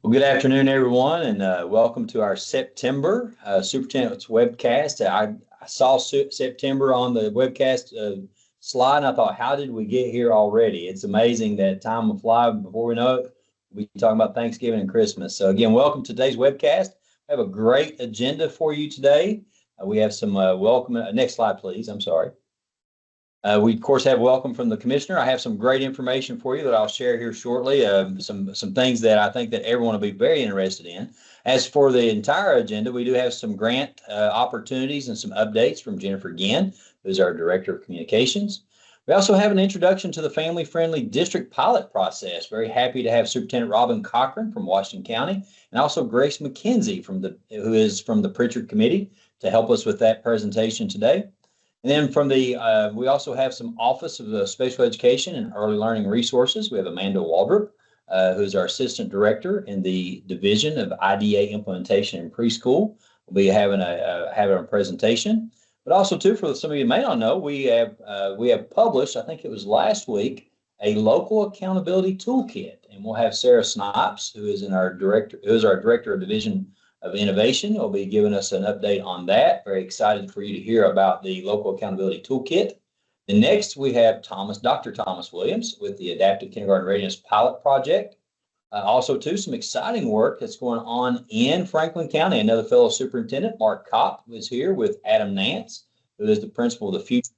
Well, good afternoon, everyone, and welcome to our September Superintendents Webcast. I saw September on the webcast slide, and I thought, how did we get here already? It's amazing that time will fly before we know it. We're talking about Thanksgiving and Christmas. So again, welcome to today's webcast. I have a great agenda for you today. We have some welcome. Next slide, please. I'm sorry. We, of course, have welcome from the commissioner. I have some great information for you that I'll share here shortly. Some things that I think that everyone will be very interested in. As for the entire agenda, we do have some grant opportunities and some updates from Jennifer Ginn, who's our Director of Communications. We also have an introduction to the family-friendly district pilot process. Very happy to have Superintendent Robin Cochran from Washington County, and also Grace McKenzie who is from the Pritchard Committee to help us with that presentation today. And then from the, we also have some Office of the Special Education and Early Learning Resources. We have Amanda Waldrop, who's our Assistant Director in the Division of IDA Implementation in Preschool. We'll be having a presentation. But also, too, for some of you who may not know, we have published, I think it was last week, a local accountability toolkit. And we'll have Sarah Snipes, who is our Director of Division of Innovation, will be giving us an update on that. Very excited for you to hear about the local accountability toolkit. And next we have Dr. Thomas Williams with the Adaptive Kindergarten Readiness Pilot Project. Also, too, some exciting work that's going on in Franklin County. Another fellow superintendent, Mark Kopp, is here with Adam Nance, who is the principal of the Future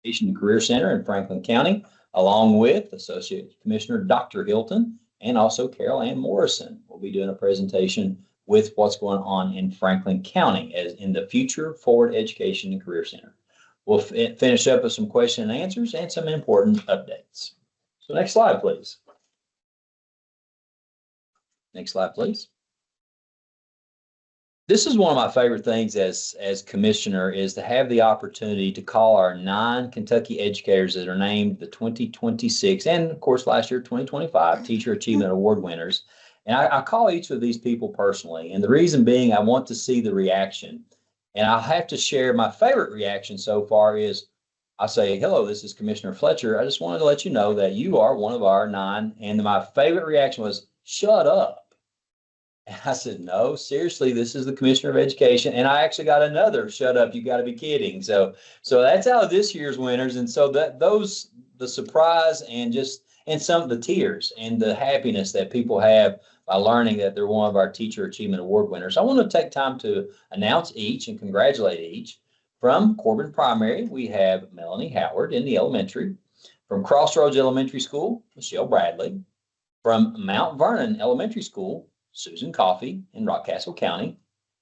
Education and Career Center in Franklin County, along with Associate Commissioner Dr. Hilton and also Carol Ann Morrison. We'll be doing a presentation with what's going on in Franklin County as in the Future Forward Education and Career Center. We'll finish up with some question and answers and some important updates. So next slide, please. Next slide, please. This is one of my favorite things as commissioner is to have the opportunity to call our 9 Kentucky educators that are named the 2026 and, of course, last year, 2025 Teacher Achievement Award winners. And I call each of these people personally. And the reason being, I want to see the reaction. And I'll have to share my favorite reaction so far is I say, hello, this is Commissioner Fletcher. I just wanted to let you know that you are one of our 9. And my favorite reaction was, shut up. And I said, no, seriously, this is the Commissioner of Education. And I actually got another, shut up, you got to be kidding. So that's out of this year's winners. And so the surprise and some of the tears and the happiness that people have by learning that they're one of our Teacher Achievement Award winners. I want to take time to announce each and congratulate each. From Corbin Primary, we have Melanie Howard in the elementary. From Crossroads Elementary School, Michelle Bradley. From Mount Vernon Elementary School, Susan Coffey in Rockcastle County.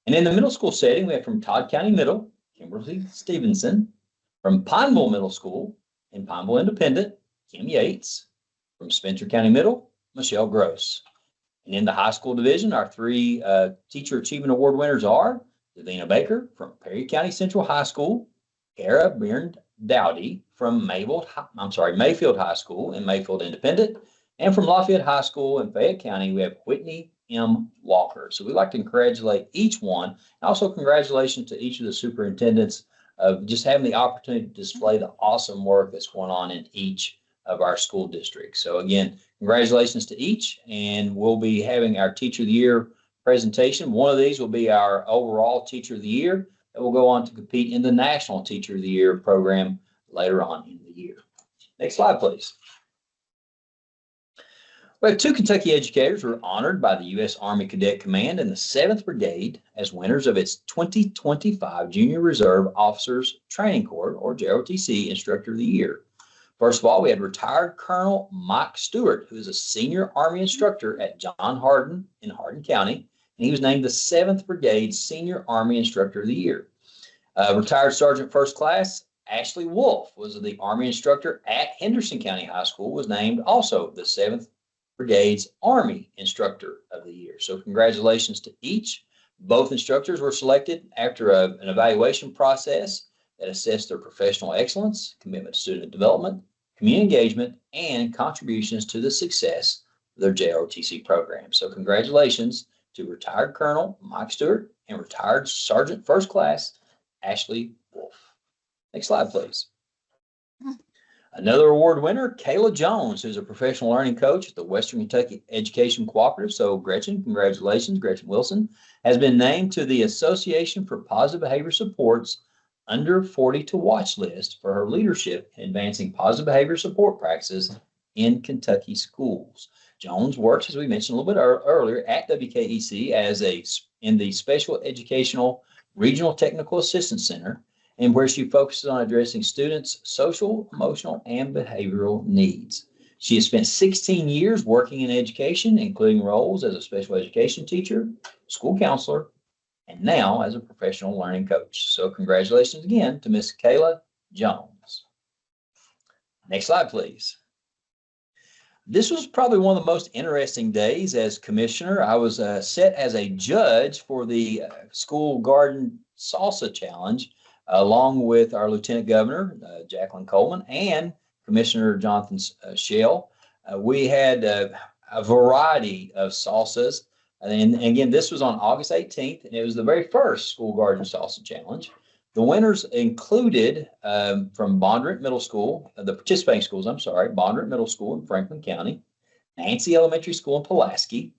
And in the middle school setting, we have from Todd County Middle, Kimberly Stevenson. From Pineville Middle School in Pineville Independent, Kim Yates. From Spencer County Middle, Michelle Gross. And in the high school division, our 3 Teacher Achievement Award winners are Davina Baker from Perry County Central High School, Kara Byrne Dowdy from Mayfield High School and Mayfield Independent, and from Lafayette High School in Fayette County, we have Whitney M. Walker. So we'd like to congratulate each one. And also congratulations to each of the superintendents of just having the opportunity to display the awesome work that's going on in each of our school districts. So again, congratulations to each, and we'll be having our Teacher of the Year presentation. One of these will be our overall Teacher of the Year that will go on to compete in the National Teacher of the Year program later on in the year. Next slide, please. We have 2 Kentucky educators who were honored by the U.S. Army Cadet Command and the 7th Brigade as winners of its 2025 Junior Reserve Officers Training Corps, or JROTC, Instructor of the Year. First of all, we had retired Colonel Mike Stewart, who is a senior Army instructor at John Hardin in Hardin County, and he was named the 7th Brigade Senior Army Instructor of the Year. Retired Sergeant First Class Ashley Wolf was the Army instructor at Henderson County High School, was named also the 7th Brigade's Army Instructor of the Year. So congratulations to each. Both instructors were selected after an evaluation process that assessed their professional excellence, commitment to student development, community engagement, and contributions to the success of their JROTC program. So congratulations to retired Colonel Mike Stewart and retired Sergeant First Class Ashley Wolf. Next slide, please. Another award winner, Kayla Jones, who's a professional learning coach at the Western Kentucky Education Cooperative. So Gretchen, congratulations, Gretchen Wilson, has been named to the Association for Positive Behavior Support's Under 42 watch list for her leadership in advancing positive behavior support practices in Kentucky schools. Jones works, as we mentioned a little bit earlier, at WKEC in the Special Educational Regional Technical Assistance Center, and where she focuses on addressing students' social, emotional, and behavioral needs. She has spent 16 years working in education, including roles as a special education teacher, school counselor, and now as a professional learning coach. So congratulations again to Miss Kayla Jones. Next slide, please. This was probably one of the most interesting days as commissioner. I was set as a judge for the School Garden Salsa Challenge, along with our Lieutenant Governor, Jacqueline Coleman, and Commissioner Jonathan Schell. We had a variety of salsas. And again, this was on August 18th, and it was the very first School Garden Salsa Challenge. The winners included from Bondurant Middle School, the participating schools, Bondurant Middle School in Franklin County, Nancy Elementary School in Pulaski,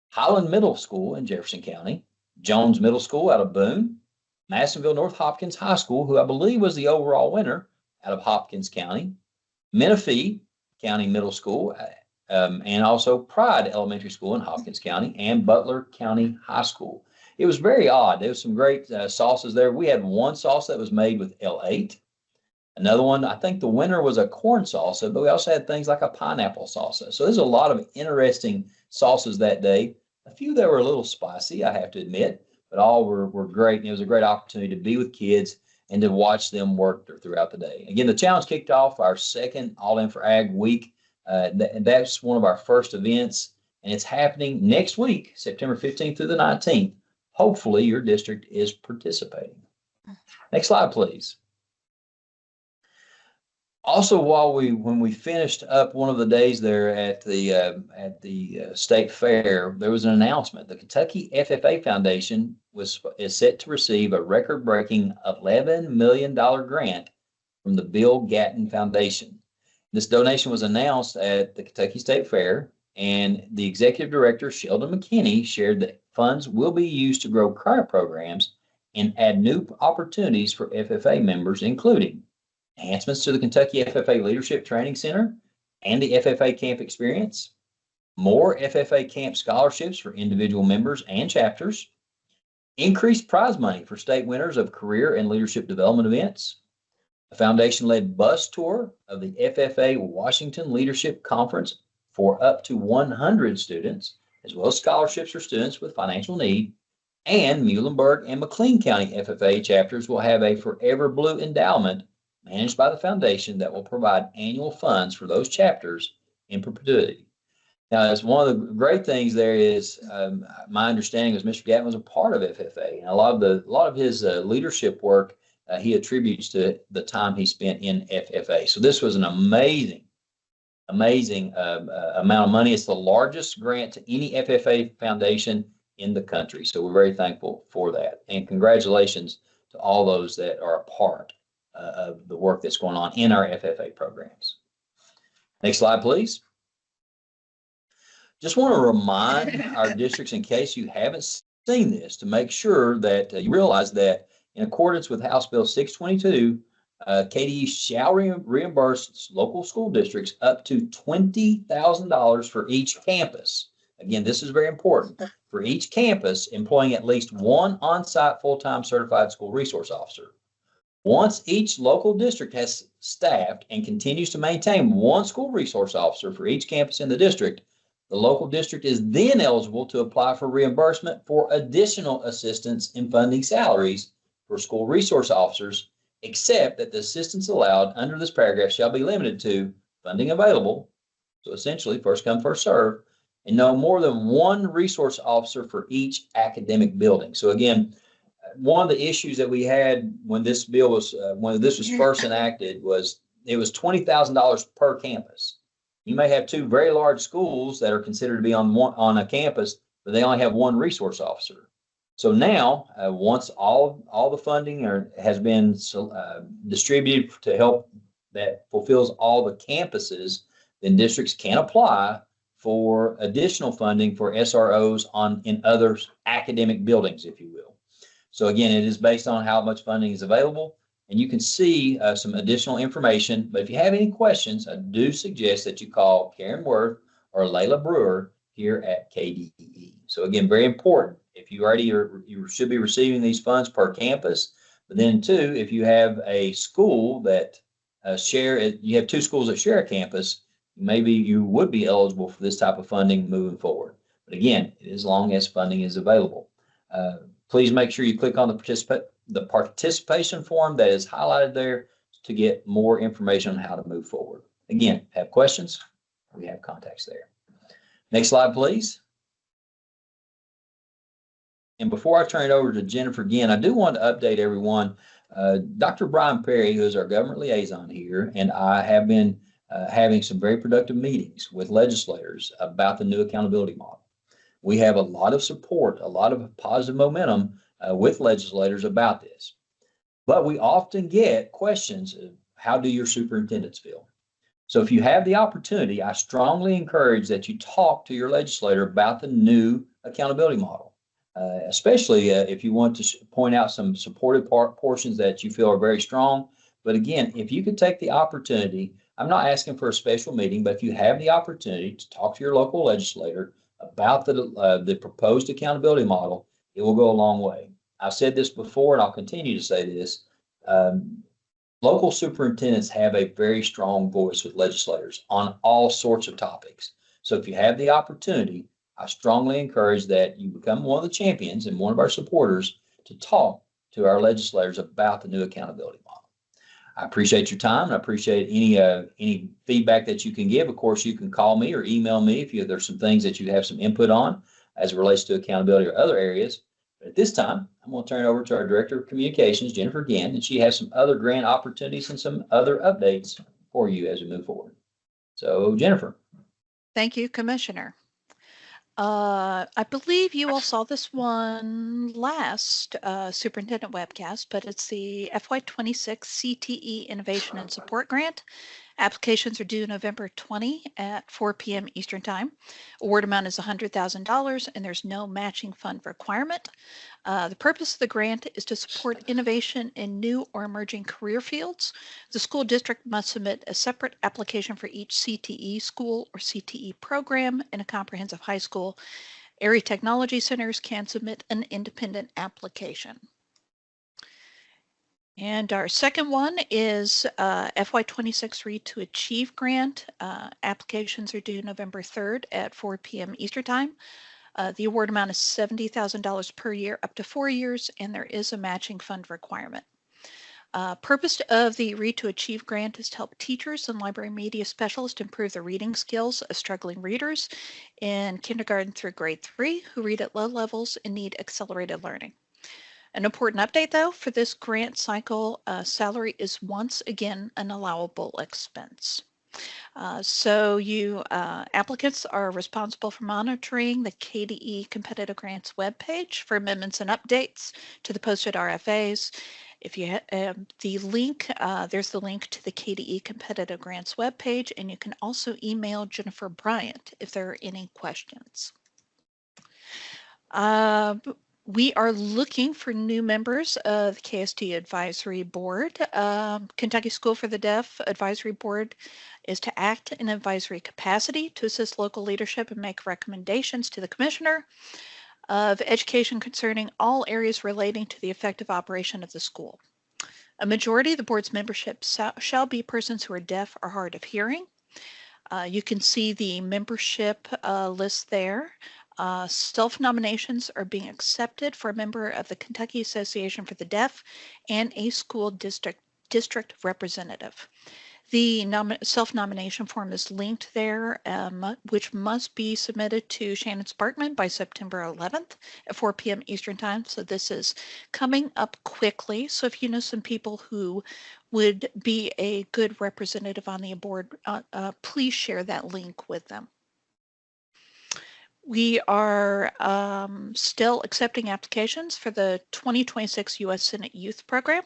Highland Middle School in Jefferson County, Jones Middle School out of Boone, Madisonville North Hopkins High School, who I believe was the overall winner out of Hopkins County, Menifee County Middle School, and also Pride Elementary School in Hopkins County, and Butler County High School. It was very odd. There was some great sauces there. We had one sauce that was made with L8. Another one, I think the winner was a corn salsa, but we also had things like a pineapple salsa. So there's a lot of interesting sauces that day. A few that were a little spicy, I have to admit, but all were great. And it was a great opportunity to be with kids and to watch them work throughout the day. Again, the challenge kicked off our second All In for Ag week. That's one of our first events, and it's happening next week, September 15th through the 19th. Hopefully your district is participating. Next slide, please. Also, when we finished up one of the days there at the state fair, there was an announcement. The Kentucky FFA Foundation is set to receive a record-breaking $11 million grant from the Bill Gatton Foundation. This donation was announced at the Kentucky State Fair, and the executive director, Sheldon McKinney, shared that funds will be used to grow current programs and add new opportunities for FFA members, including enhancements to the Kentucky FFA Leadership Training Center and the FFA Camp Experience, more FFA Camp scholarships for individual members and chapters, increased prize money for state winners of career and leadership development events, a foundation-led bus tour of the FFA Washington Leadership Conference for up to 100 students, as well as scholarships for students with financial need, and Muhlenberg and McLean County FFA chapters will have a Forever Blue endowment managed by the foundation that will provide annual funds for those chapters in perpetuity. Now, as one of the great things there is, my understanding is Mr. Gatton was a part of FFA, and a lot of his leadership work he attributes to the time he spent in FFA. So this was an amazing amount of money. It's the largest grant to any FFA foundation in the country. So we're very thankful for that. And congratulations to all those that are a part of the work that's going on in our FFA programs. Next slide, please. Just want to remind our districts, in case you haven't seen this, to make sure that you realize that in accordance with House Bill 622, KDE shall reimburse local school districts up to $20,000 for each campus. Again, this is very important. For each campus employing at least one on-site full-time certified school resource officer. Once each local district has staffed and continues to maintain one school resource officer for each campus in the district, the local district is then eligible to apply for reimbursement for additional assistance in funding salaries for school resource officers, except that the assistance allowed under this paragraph shall be limited to funding available, so essentially first come, first serve, and no more than one resource officer for each academic building. So again, one of the issues that we had when this bill was, when this was first enacted, was it was $20,000 per campus. You may have two very large schools that are considered to be on a campus, but they only have one resource officer. So now, once all the funding has been distributed to help that fulfills all the campuses, then districts can apply for additional funding for SROs in other academic buildings, if you will. So again, it is based on how much funding is available, and you can see some additional information. But if you have any questions, I do suggest that you call Karen Worth or Layla Brewer here at KDE. So again, very important. If you already you should be receiving these funds per campus, but then two, if you have a school that you have two schools that share a campus, maybe you would be eligible for this type of funding moving forward. But again, as long as funding is available. Please make sure you click on the participation form that is highlighted there to get more information on how to move forward. Again, have questions, we have contacts there. Next slide, please. And before I turn it over to Jennifer again, I do want to update everyone. Dr. Brian Perry, who is our government liaison here, and I have been having some very productive meetings with legislators about the new accountability model. We have a lot of support, a lot of positive momentum with legislators about this. But we often get questions of how do your superintendents feel? So if you have the opportunity, I strongly encourage that you talk to your legislator about the new accountability model, especially if you want to point out some supportive portions that you feel are very strong. But again, if you could take the opportunity, I'm not asking for a special meeting, but if you have the opportunity to talk to your local legislator about the proposed accountability model, it will go a long way. I've said this before, and I'll continue to say this. Local superintendents have a very strong voice with legislators on all sorts of topics. So if you have the opportunity, I strongly encourage that you become one of the champions and one of our supporters to talk to our legislators about the new accountability model. I appreciate your time, and I appreciate any feedback that you can give. Of course, you can call me or email me if there's some things that you have some input on as it relates to accountability or other areas. But at this time, I'm going to turn it over to our Director of Communications, Jennifer Ginn, and she has some other grant opportunities and some other updates for you as we move forward. So, Jennifer. Thank you, Commissioner. I believe you all saw this one last Superintendent Webcast, but it's the FY26 CTE Innovation and Support Grant. Applications are due November 20 at 4 p.m. Eastern Time. Award amount is $100,000 and there's no matching fund requirement. The purpose of the grant is to support innovation in new or emerging career fields. The school district must submit a separate application for each CTE school or CTE program in a comprehensive high school. Area technology centers can submit an independent application. And our second one is FY26 Read to Achieve grant. Applications are due November 3rd at 4 p.m. Eastern Time. The award amount is $70,000 per year up to 4 years, and there is a matching fund requirement. Purpose of the Read to Achieve grant is to help teachers and library media specialists improve the reading skills of struggling readers in kindergarten through grade 3 who read at low levels and need accelerated learning. An important update, though, for this grant cycle, salary is once again an allowable expense. So you applicants are responsible for monitoring the KDE Competitive Grants webpage for amendments and updates to the posted RFAs. If you the link, there's the link to the KDE Competitive Grants webpage, and you can also email Jennifer Bryant if there are any questions. We are looking for new members of the KSD Advisory Board. Kentucky School for the Deaf Advisory Board is to act in advisory capacity to assist local leadership and make recommendations to the Commissioner of Education concerning all areas relating to the effective operation of the school. A majority of the board's membership shall be persons who are deaf or hard of hearing. You can see the membership list there. Self-nominations are being accepted for a member of the Kentucky Association for the Deaf and a school district representative. The self-nomination form is linked there, which must be submitted to Shannon Sparkman by September 11th at 4 p.m. Eastern Time. So this is coming up quickly. So if you know some people who would be a good representative on the board, please share that link with them. We are still accepting applications for the 2026 U.S. Senate Youth Program.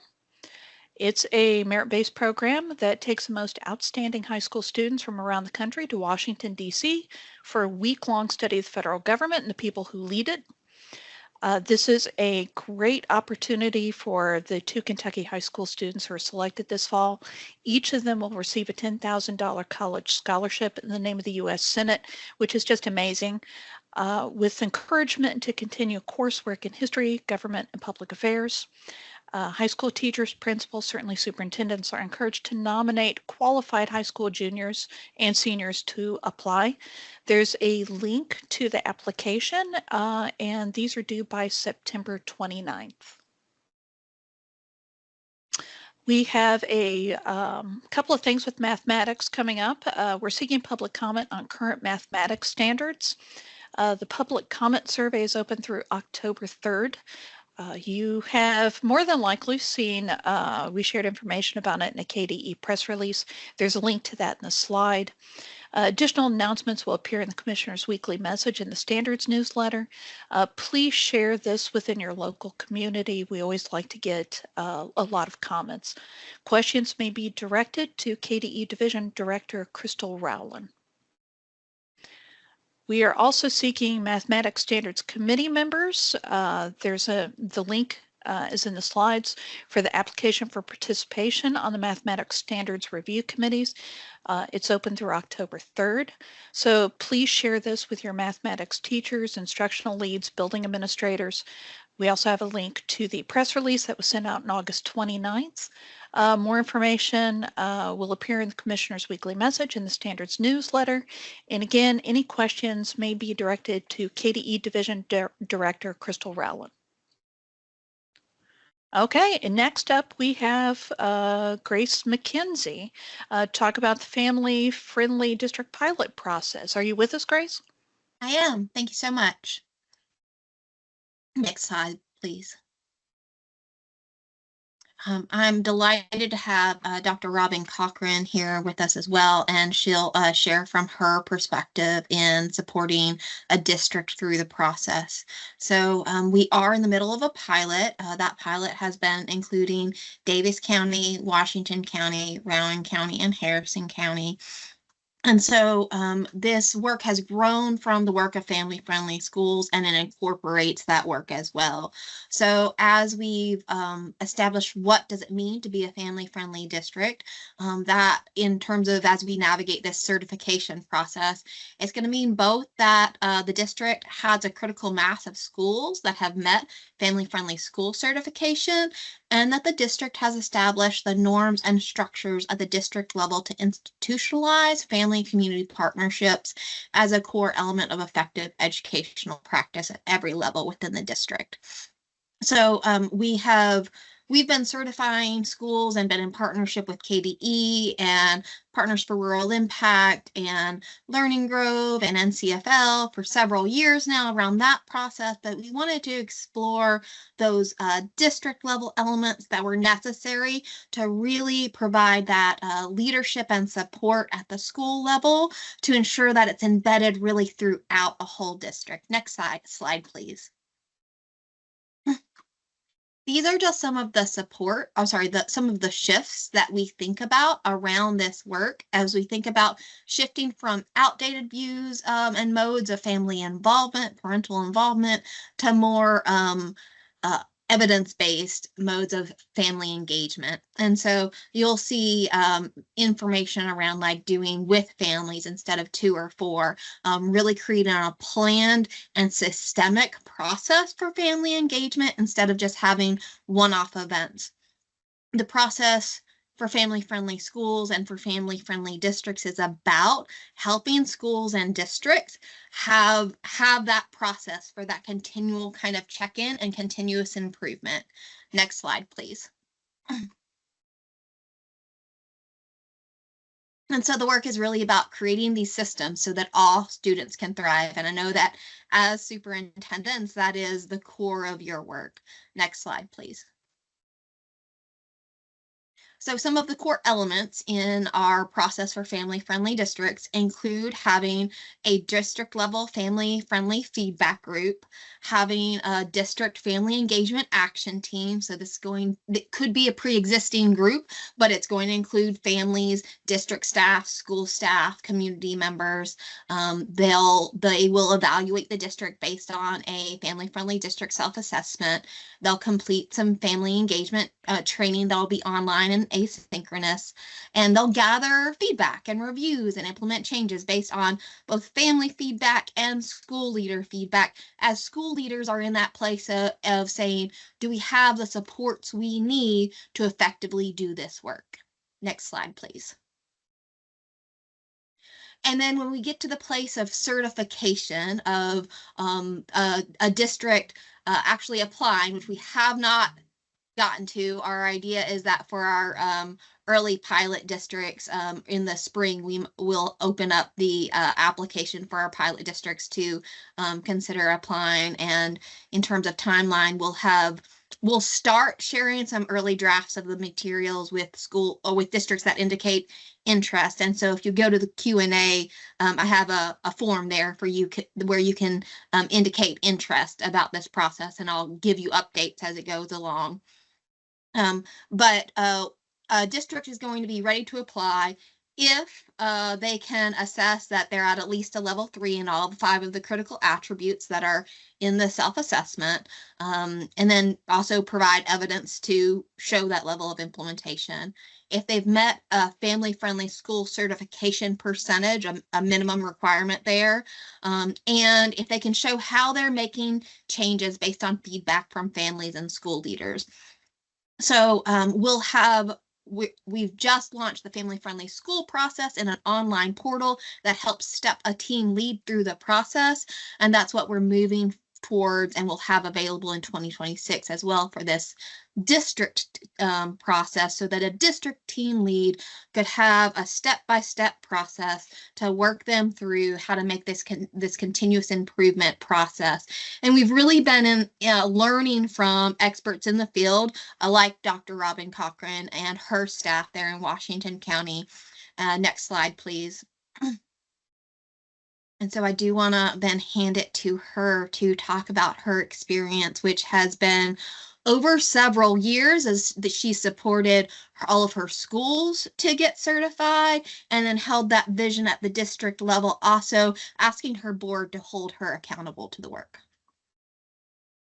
It's a merit-based program that takes the most outstanding high school students from around the country to Washington, D.C. for a week-long study of the federal government and the people who lead it. This is a great opportunity for the 2 Kentucky high school students who are selected this fall. Each of them will receive a $10,000 college scholarship in the name of the U.S. Senate, which is just amazing, with encouragement to continue coursework in history, government, and public affairs. High school teachers, principals, certainly superintendents are encouraged to nominate qualified high school juniors and seniors to apply. There's a link to the application, and these are due by September 29th. We have a couple of things with mathematics coming up. We're seeking public comment on current mathematics standards. The public comment survey is open through October 3rd. You have more than likely seen, we shared information about it in a KDE press release. There's a link to that in the slide. Additional announcements will appear in the Commissioner's Weekly Message and the Standards newsletter. Please share this within your local community. We always like to get a lot of comments. Questions may be directed to KDE Division Director Crystal Rowland. We are also seeking Mathematics Standards Committee members. The link is in the slides for the application for participation on the Mathematics Standards Review Committees. It's open through October 3rd. So please share this with your mathematics teachers, instructional leads, building administrators. We also have a link to the press release that was sent out on August 29th. More information will appear in the Commissioner's Weekly Message and the Standards newsletter. And again, any questions may be directed to KDE Division Director Crystal Rowland. Okay, and next up we have Grace McKenzie talk about the family-friendly district pilot process. Are you with us, Grace? I am. Thank you so much. Next slide, please. I'm delighted to have Dr. Robin Cochran here with us as well, and she'll share from her perspective in supporting a district through the process. So we are in the middle of a pilot. That pilot has been including Davis County, Washington County, Rowan County, and Harrison County. And so this work has grown from the work of family-friendly schools, and it incorporates that work as well. So as we've established what does it mean to be a family-friendly district, that in terms of as we navigate this certification process, it's going to mean both that the district has a critical mass of schools that have met family-friendly school certification, and that the district has established the norms and structures at the district level to institutionalize family community partnerships as a core element of effective educational practice at every level within the district. So we've been certifying schools and been in partnership with KDE and Partners for Rural Impact and Learning Grove and NCFL for several years now around that process, but we wanted to explore those district level elements that were necessary to really provide that leadership and support at the school level to ensure that it's embedded really throughout a whole district. Next slide, please. These are just some of the some of the shifts that we think about around this work as we think about shifting from outdated views and modes of family involvement, parental involvement, to more evidence-based modes of family engagement. And so you'll see information around like doing with families instead of 2 or 4, really creating a planned and systemic process for family engagement instead of just having one-off events. The process for family-friendly schools and for family-friendly districts is about helping schools and districts have that process for that continual kind of check-in and continuous improvement. Next slide, please. And so the work is really about creating these systems so that all students can thrive. And I know that as superintendents, that is the core of your work. Next slide, please. So some of the core elements in our process for family-friendly districts include having a district-level family-friendly feedback group, having a district family engagement action team. So it could be a pre-existing group, but it's going to include families, district staff, school staff, community members. They will evaluate the district based on a family-friendly district self-assessment. They'll complete some family engagement training that will be online and asynchronous, and they'll gather feedback and reviews and implement changes based on both family feedback and school leader feedback, as school leaders are in that place of saying, do we have the supports we need to effectively do this work? Next slide, please. And then when we get to the place of certification of a district actually applying, which we have not gotten to, our idea is that for our early pilot districts in the spring, we will open up the application for our pilot districts to consider applying. And in terms of timeline, we'll start sharing some early drafts of the materials with with districts that indicate interest. And so if you go to the Q&A, I have a form there for you where you can indicate interest about this process, and I'll give you updates as it goes along. But a district is going to be ready to apply if they can assess that they're at least a level 3 in all 5 of the critical attributes that are in the self-assessment, and then also provide evidence to show that level of implementation. If they've met a family-friendly school certification percentage, a minimum requirement there, and if they can show how they're making changes based on feedback from families and school leaders. So we've just launched the family-friendly school process in an online portal that helps step a team lead through the process. And that's what we're moving towards and will have available in 2026 as well for this district process, so that a district team lead could have a step-by-step process to work them through how to make this continuous improvement process. And we've really been learning from experts in the field, like Dr. Robin Cochran and her staff there in Washington County. Next slide, please. And so I do want to then hand it to her to talk about her experience, which has been over several years, as that she supported all of her schools to get certified, and then held that vision at the district level, also asking her board to hold her accountable to the work.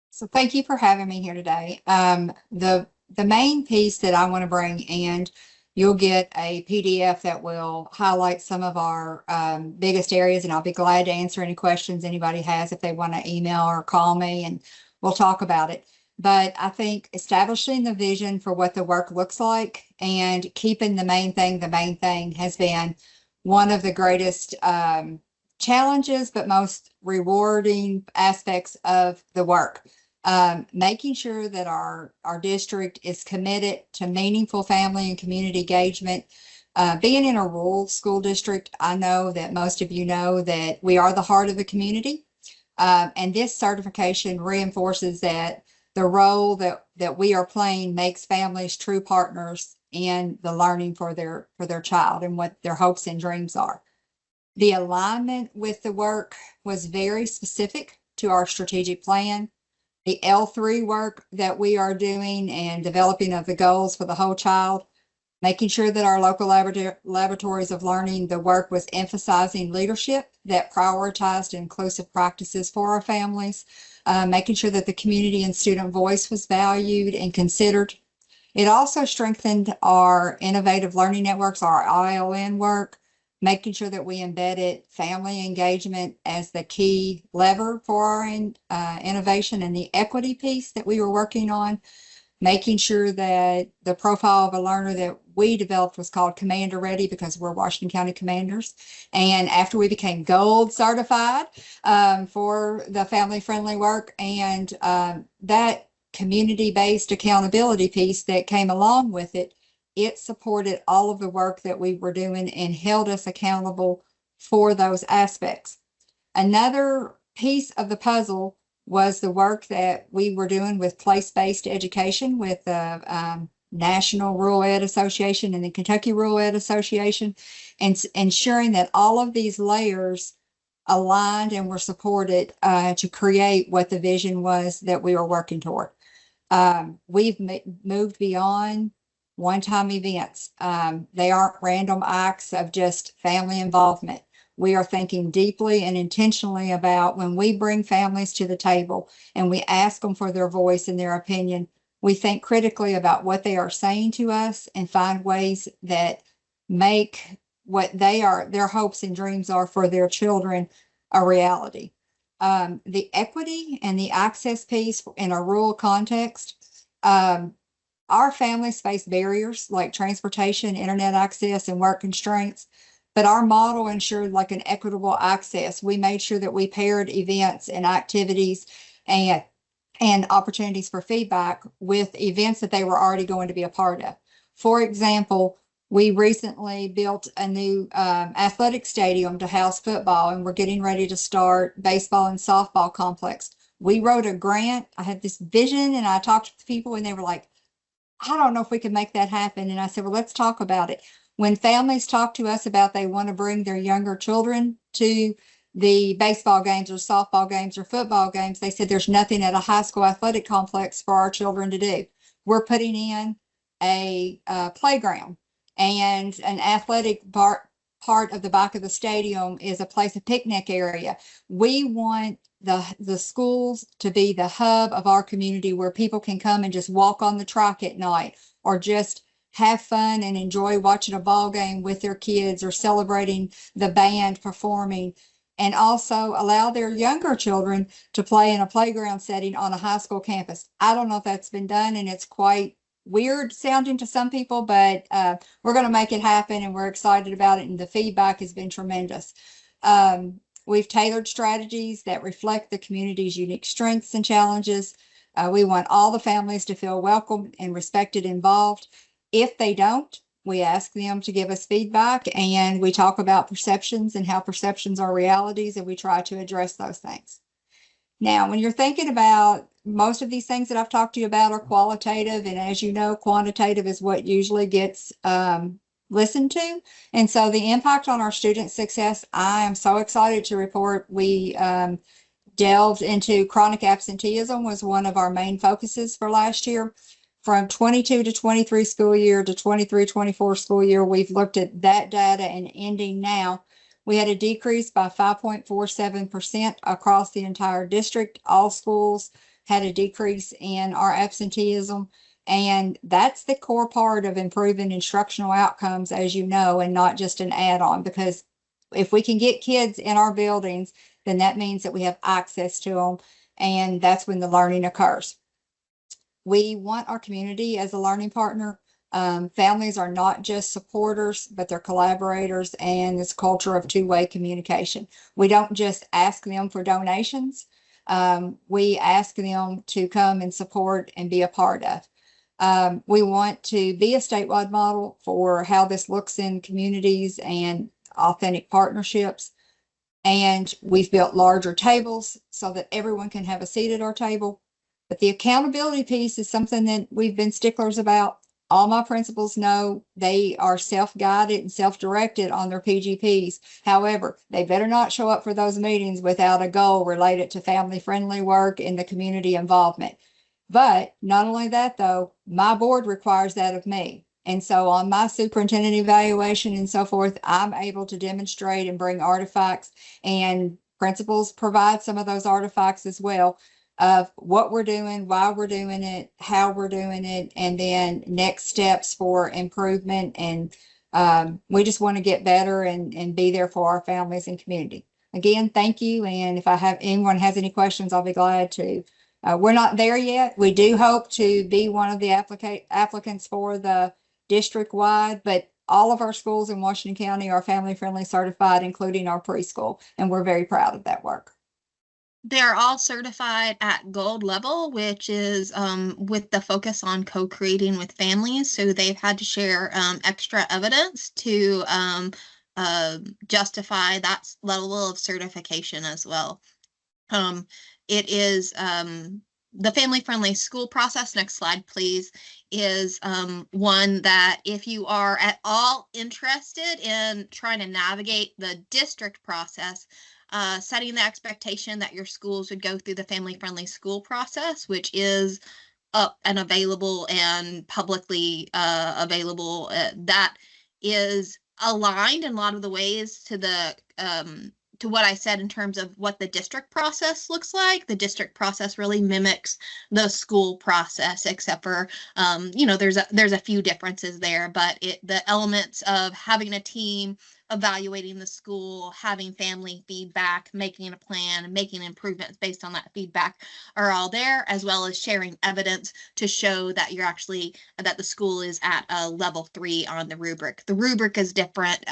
So thank you for having me here today. The main piece that I want to bring, and you'll get a PDF that will highlight some of our biggest areas, and I'll be glad to answer any questions anybody has if they want to email or call me, and we'll talk about it. But I think establishing the vision for what the work looks like and keeping the main thing has been one of the greatest challenges, but most rewarding aspects of the work. Making sure that our district is committed to meaningful family and community engagement. Being in a rural school district, I know that most of you know that we are the heart of the community. And this certification reinforces that the role that we are playing makes families true partners in the learning for their child and what their hopes and dreams are. The alignment with the work was very specific to our strategic plan. The L3 work that we are doing and developing of the goals for the whole child, making sure that our local laboratories of learning, the work was emphasizing leadership that prioritized inclusive practices for our families, making sure that the community and student voice was valued and considered. It also strengthened our innovative learning networks, our ILN work, making sure that we embedded family engagement as the key lever for our innovation, and the equity piece that we were working on, making sure that the profile of a learner that we developed was called Commander Ready, because we're Washington County Commanders. And after we became gold certified for the family-friendly work, and that community-based accountability piece that came along with it, it supported all of the work that we were doing and held us accountable for those aspects. Another piece of the puzzle was the work that we were doing with place-based education with the National Rural Ed Association and the Kentucky Rural Ed Association, and ensuring that all of these layers aligned and were supported to create what the vision was that we were working toward. We've moved beyond one-time events. They aren't random acts of just family involvement. We are thinking deeply and intentionally about when we bring families to the table and we ask them for their voice and their opinion, we think critically about what they are saying to us and find ways that make what their hopes and dreams are for their children a reality. The equity and the access piece in a rural context, our families face barriers like transportation, internet access, and work constraints, but our model ensured like an equitable access. We made sure that we paired events and activities and opportunities for feedback with events that they were already going to be a part of. For example, we recently built a new athletic stadium to house football, and we're getting ready to start baseball and softball complex. We wrote a grant. I had this vision, and I talked to people, and they were like, I don't know if we can make that happen. And I said, well, let's talk about it. When families talk to us about they want to bring their younger children to the baseball games or softball games or football games, they said there's nothing at a high school athletic complex for our children to do. We're putting in a playground, and an athletic part of the back of the stadium is a place, a picnic area. We want the schools to be the hub of our community where people can come and just walk on the track at night or just have fun and enjoy watching a ball game with their kids or celebrating the band performing, and also allow their younger children to play in a playground setting on a high school campus. I don't know if that's been done, and it's quite weird sounding to some people, but we're going to make it happen, and we're excited about it, and the feedback has been tremendous. We've tailored strategies that reflect the community's unique strengths and challenges. We want all the families to feel welcome and respected, involved. If they don't, we ask them to give us feedback, and we talk about perceptions and how perceptions are realities, and we try to address those things. Now, when you're thinking about most of these things that I've talked to you about are qualitative, and as you know, quantitative is what usually gets listened to. And so the impact on our student success, I am so excited to report we delved into chronic absenteeism was one of our main focuses for last year. From 22 to 23 school year to 23-24 school year, we've looked at that data, and ending now, we had a decrease by 5.47% across the entire district. All schools had a decrease in our absenteeism. And that's the core part of improving instructional outcomes, as you know, and not just an add-on, because if we can get kids in our buildings, then that means that we have access to them, and that's when the learning occurs. We want our community as a learning partner. Families are not just supporters, but they're collaborators, and this culture of two-way communication. We don't just ask them for donations. We ask them to come and support and be a part of. We want to be a statewide model for how this looks in communities and authentic partnerships. And we've built larger tables so that everyone can have a seat at our table. But the accountability piece is something that we've been sticklers about. All my principals know they are self-guided and self-directed on their PGPs. However, they better not show up for those meetings without a goal related to family-friendly work and the community involvement. But not only that, though, my board requires that of me. And so on my superintendent evaluation and so forth, I'm able to demonstrate and bring artifacts, and principals provide some of those artifacts as well of what we're doing, why we're doing it, how we're doing it, and then next steps for improvement. And we just want to get better and be there for our families and community. Again, thank you. And if anyone has any questions, I'll be glad to. We're not there yet. We do hope to be one of the applicants for the district-wide, but all of our schools in Washington County are family-friendly certified, including our preschool, and we're very proud of that work. They're all certified at gold level, which is with the focus on co-creating with families. So they've had to share extra evidence to justify that level of certification as well. It is the family-friendly school process, next slide, please, is one that if you are at all interested in trying to navigate the district process, setting the expectation that your schools would go through the family-friendly school process, which is up and available and publicly available, that is aligned in a lot of the ways to the to what I said in terms of what the district process looks like. The district process really mimics the school process, except for there's a few differences there, but the elements of having a team, evaluating the school, having family feedback, making a plan, making improvements based on that feedback are all there, as well as sharing evidence to show that that the school is at a level 3 on the rubric. The rubric is different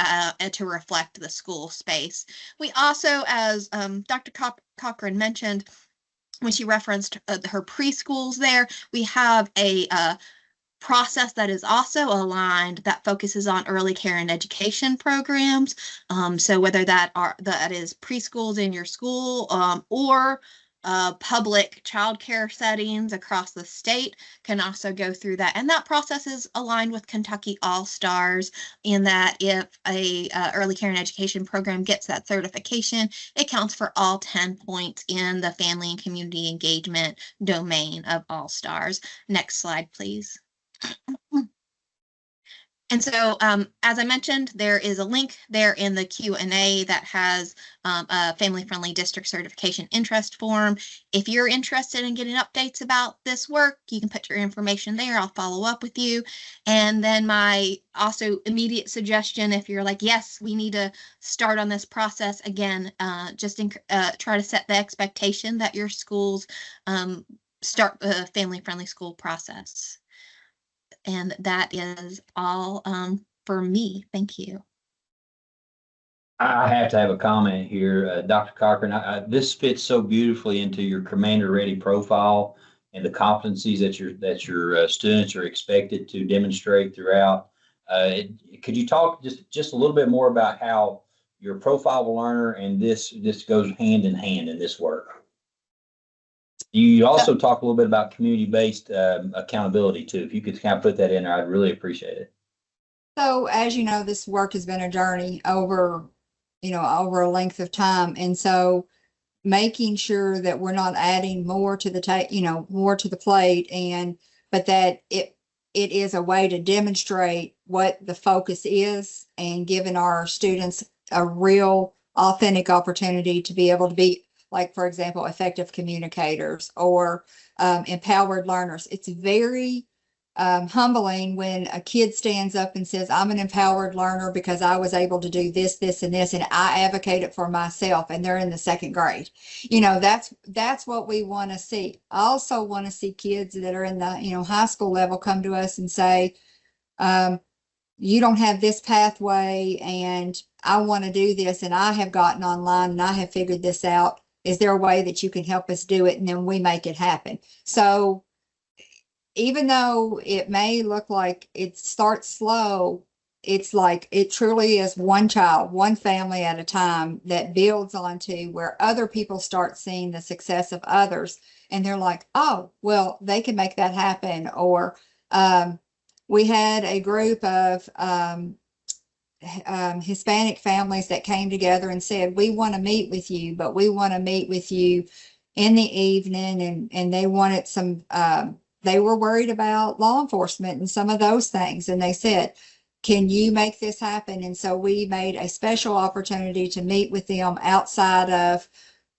to reflect the school space. We also, as Dr. Cochran mentioned, when she referenced her preschools there, we have a process that is also aligned that focuses on early care and education programs. So whether that is preschools in your school or public childcare settings across the state can also go through that. And that process is aligned with Kentucky All-Stars in that if a early care and education program gets that certification, it counts for all 10 points in the family and community engagement domain of All-Stars. Next slide, please. And so, as I mentioned, there is a link there in the Q&A that has a family-friendly district certification interest form. If you're interested in getting updates about this work, you can put your information there. I'll follow up with you. And then my also immediate suggestion, if you're like, yes, we need to start on this process, again, just try to set the expectation that your schools start a family-friendly school process. And that is all for me. Thank you. I have to have a comment here, Dr. Cochran. This fits so beautifully into your commander ready profile and the competencies that your students are expected to demonstrate throughout. Could you talk just a little bit more about how your profile of a learner and this goes hand in hand in this work? You also talk a little bit about community-based accountability too. If you could kind of put that in there, I'd really appreciate it. So as you know, this work has been a journey over a length of time. And so making sure that we're not adding more to the more to the plate, but that it is a way to demonstrate what the focus is and giving our students a real authentic opportunity to be able to be, like, for example, effective communicators or empowered learners. It's very humbling when a kid stands up and says, I'm an empowered learner because I was able to do this, this, and this, and I advocated for myself, and they're in the 2nd grade. That's what we want to see. I also want to see kids that are in the, high school level come to us and say, you don't have this pathway and I want to do this, and I have gotten online and I have figured this out. Is there a way that you can help us do it? And then we make it happen. So even though it may look like it starts slow, it's like it truly is one child, one family at a time that builds onto where other people start seeing the success of others. And they're like, oh, well, they can make that happen. Or we had a group of Hispanic families that came together and said, we want to meet with you, but we want to meet with you in the evening. And they wanted some, they were worried about law enforcement and some of those things. And they said, can you make this happen? And so we made a special opportunity to meet with them outside of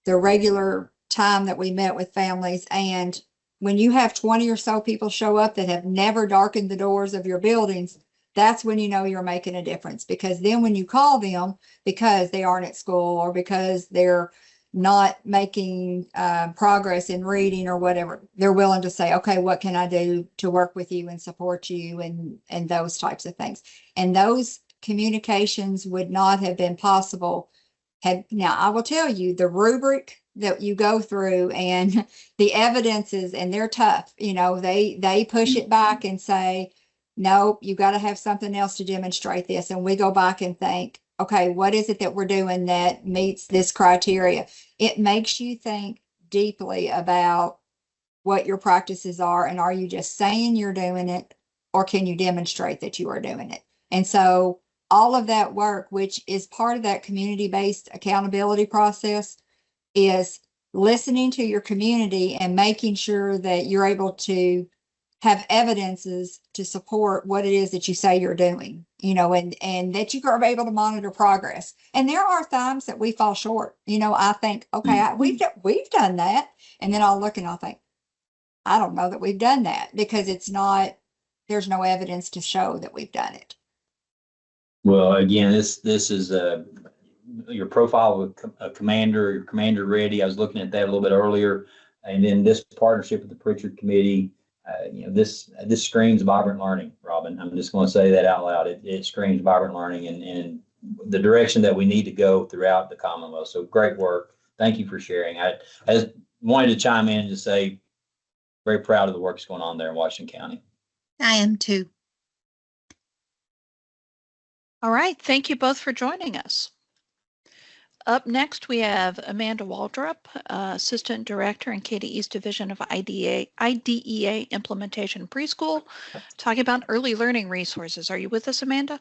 the regular time that we met with families. And when you have 20 or so people show up that have never darkened the doors of your buildings, that's when you know you're making a difference. Because then when you call them because they aren't at school or because they're not making progress in reading or whatever, they're willing to say, okay, what can I do to work with you and support you, and those types of things. And those communications would not have been possible now I will tell you, the rubric that you go through and the evidences, and they're tough, they push it back and say, no, you got to have something else to demonstrate this. And we go back and think, okay, what is it that we're doing that meets this criteria? It makes you think deeply about what your practices are, and are you just saying you're doing it, or can you demonstrate that you are doing it? And so all of that work, which is part of that community-based accountability process, is listening to your community and making sure that you're able to have evidences to support what it is that you say you're doing, and that you are able to monitor progress. And there are times that we fall short. I think, okay, we've done that. And then I'll look and I'll think, I don't know that we've done that, because there's no evidence to show that we've done it. Well, again, this is your profile of a commander, your commander ready. I was looking at that a little bit earlier. And then this partnership with the Pritchard Committee, this screams vibrant learning, Robin. I'm just going to say that out loud. It screams vibrant learning and the direction that we need to go throughout the Commonwealth. So great work. Thank you for sharing. I just wanted to chime in and just say, very proud of the work that's going on there in Washington County. I am too. All right. Thank you both for joining us. Up next, we have Amanda Waldrop, Assistant Director in Katy East Division of IDEA Implementation Preschool, talking about early learning resources. Are you with us, Amanda?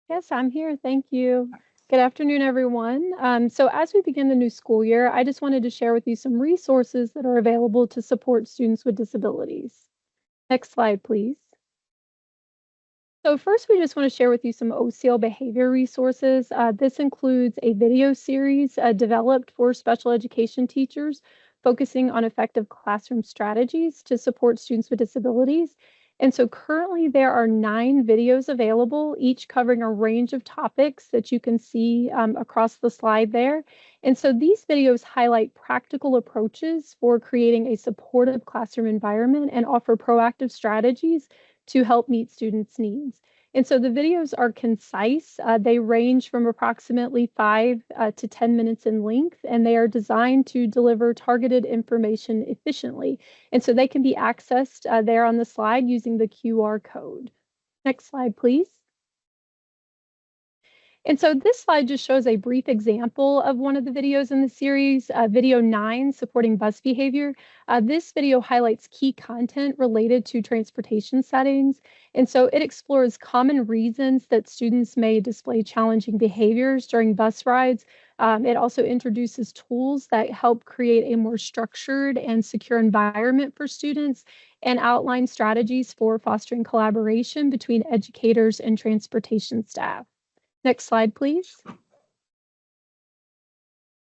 Yes, I'm here. Thank you. Good afternoon, everyone. So as we begin the new school year, I just wanted to share with you some resources that are available to support students with disabilities. Next slide, please. So first, we just want to share with you some OCL behavior resources. This includes a video series developed for special education teachers, focusing on effective classroom strategies to support students with disabilities. And so currently there are 9 videos available, each covering a range of topics that you can see across the slide there. And so these videos highlight practical approaches for creating a supportive classroom environment and offer proactive strategies to help meet students' needs. And so the videos are concise. They range from approximately 5 to 10 minutes in length, and they are designed to deliver targeted information efficiently. And so they can be accessed there on the slide using the QR code. Next slide, please. And so this slide just shows a brief example of one of the videos in the series, video 9, supporting bus behavior. This video highlights key content related to transportation settings. And so it explores common reasons that students may display challenging behaviors during bus rides. It also introduces tools that help create a more structured and secure environment for students and outline strategies for fostering collaboration between educators and transportation staff. Next slide, please.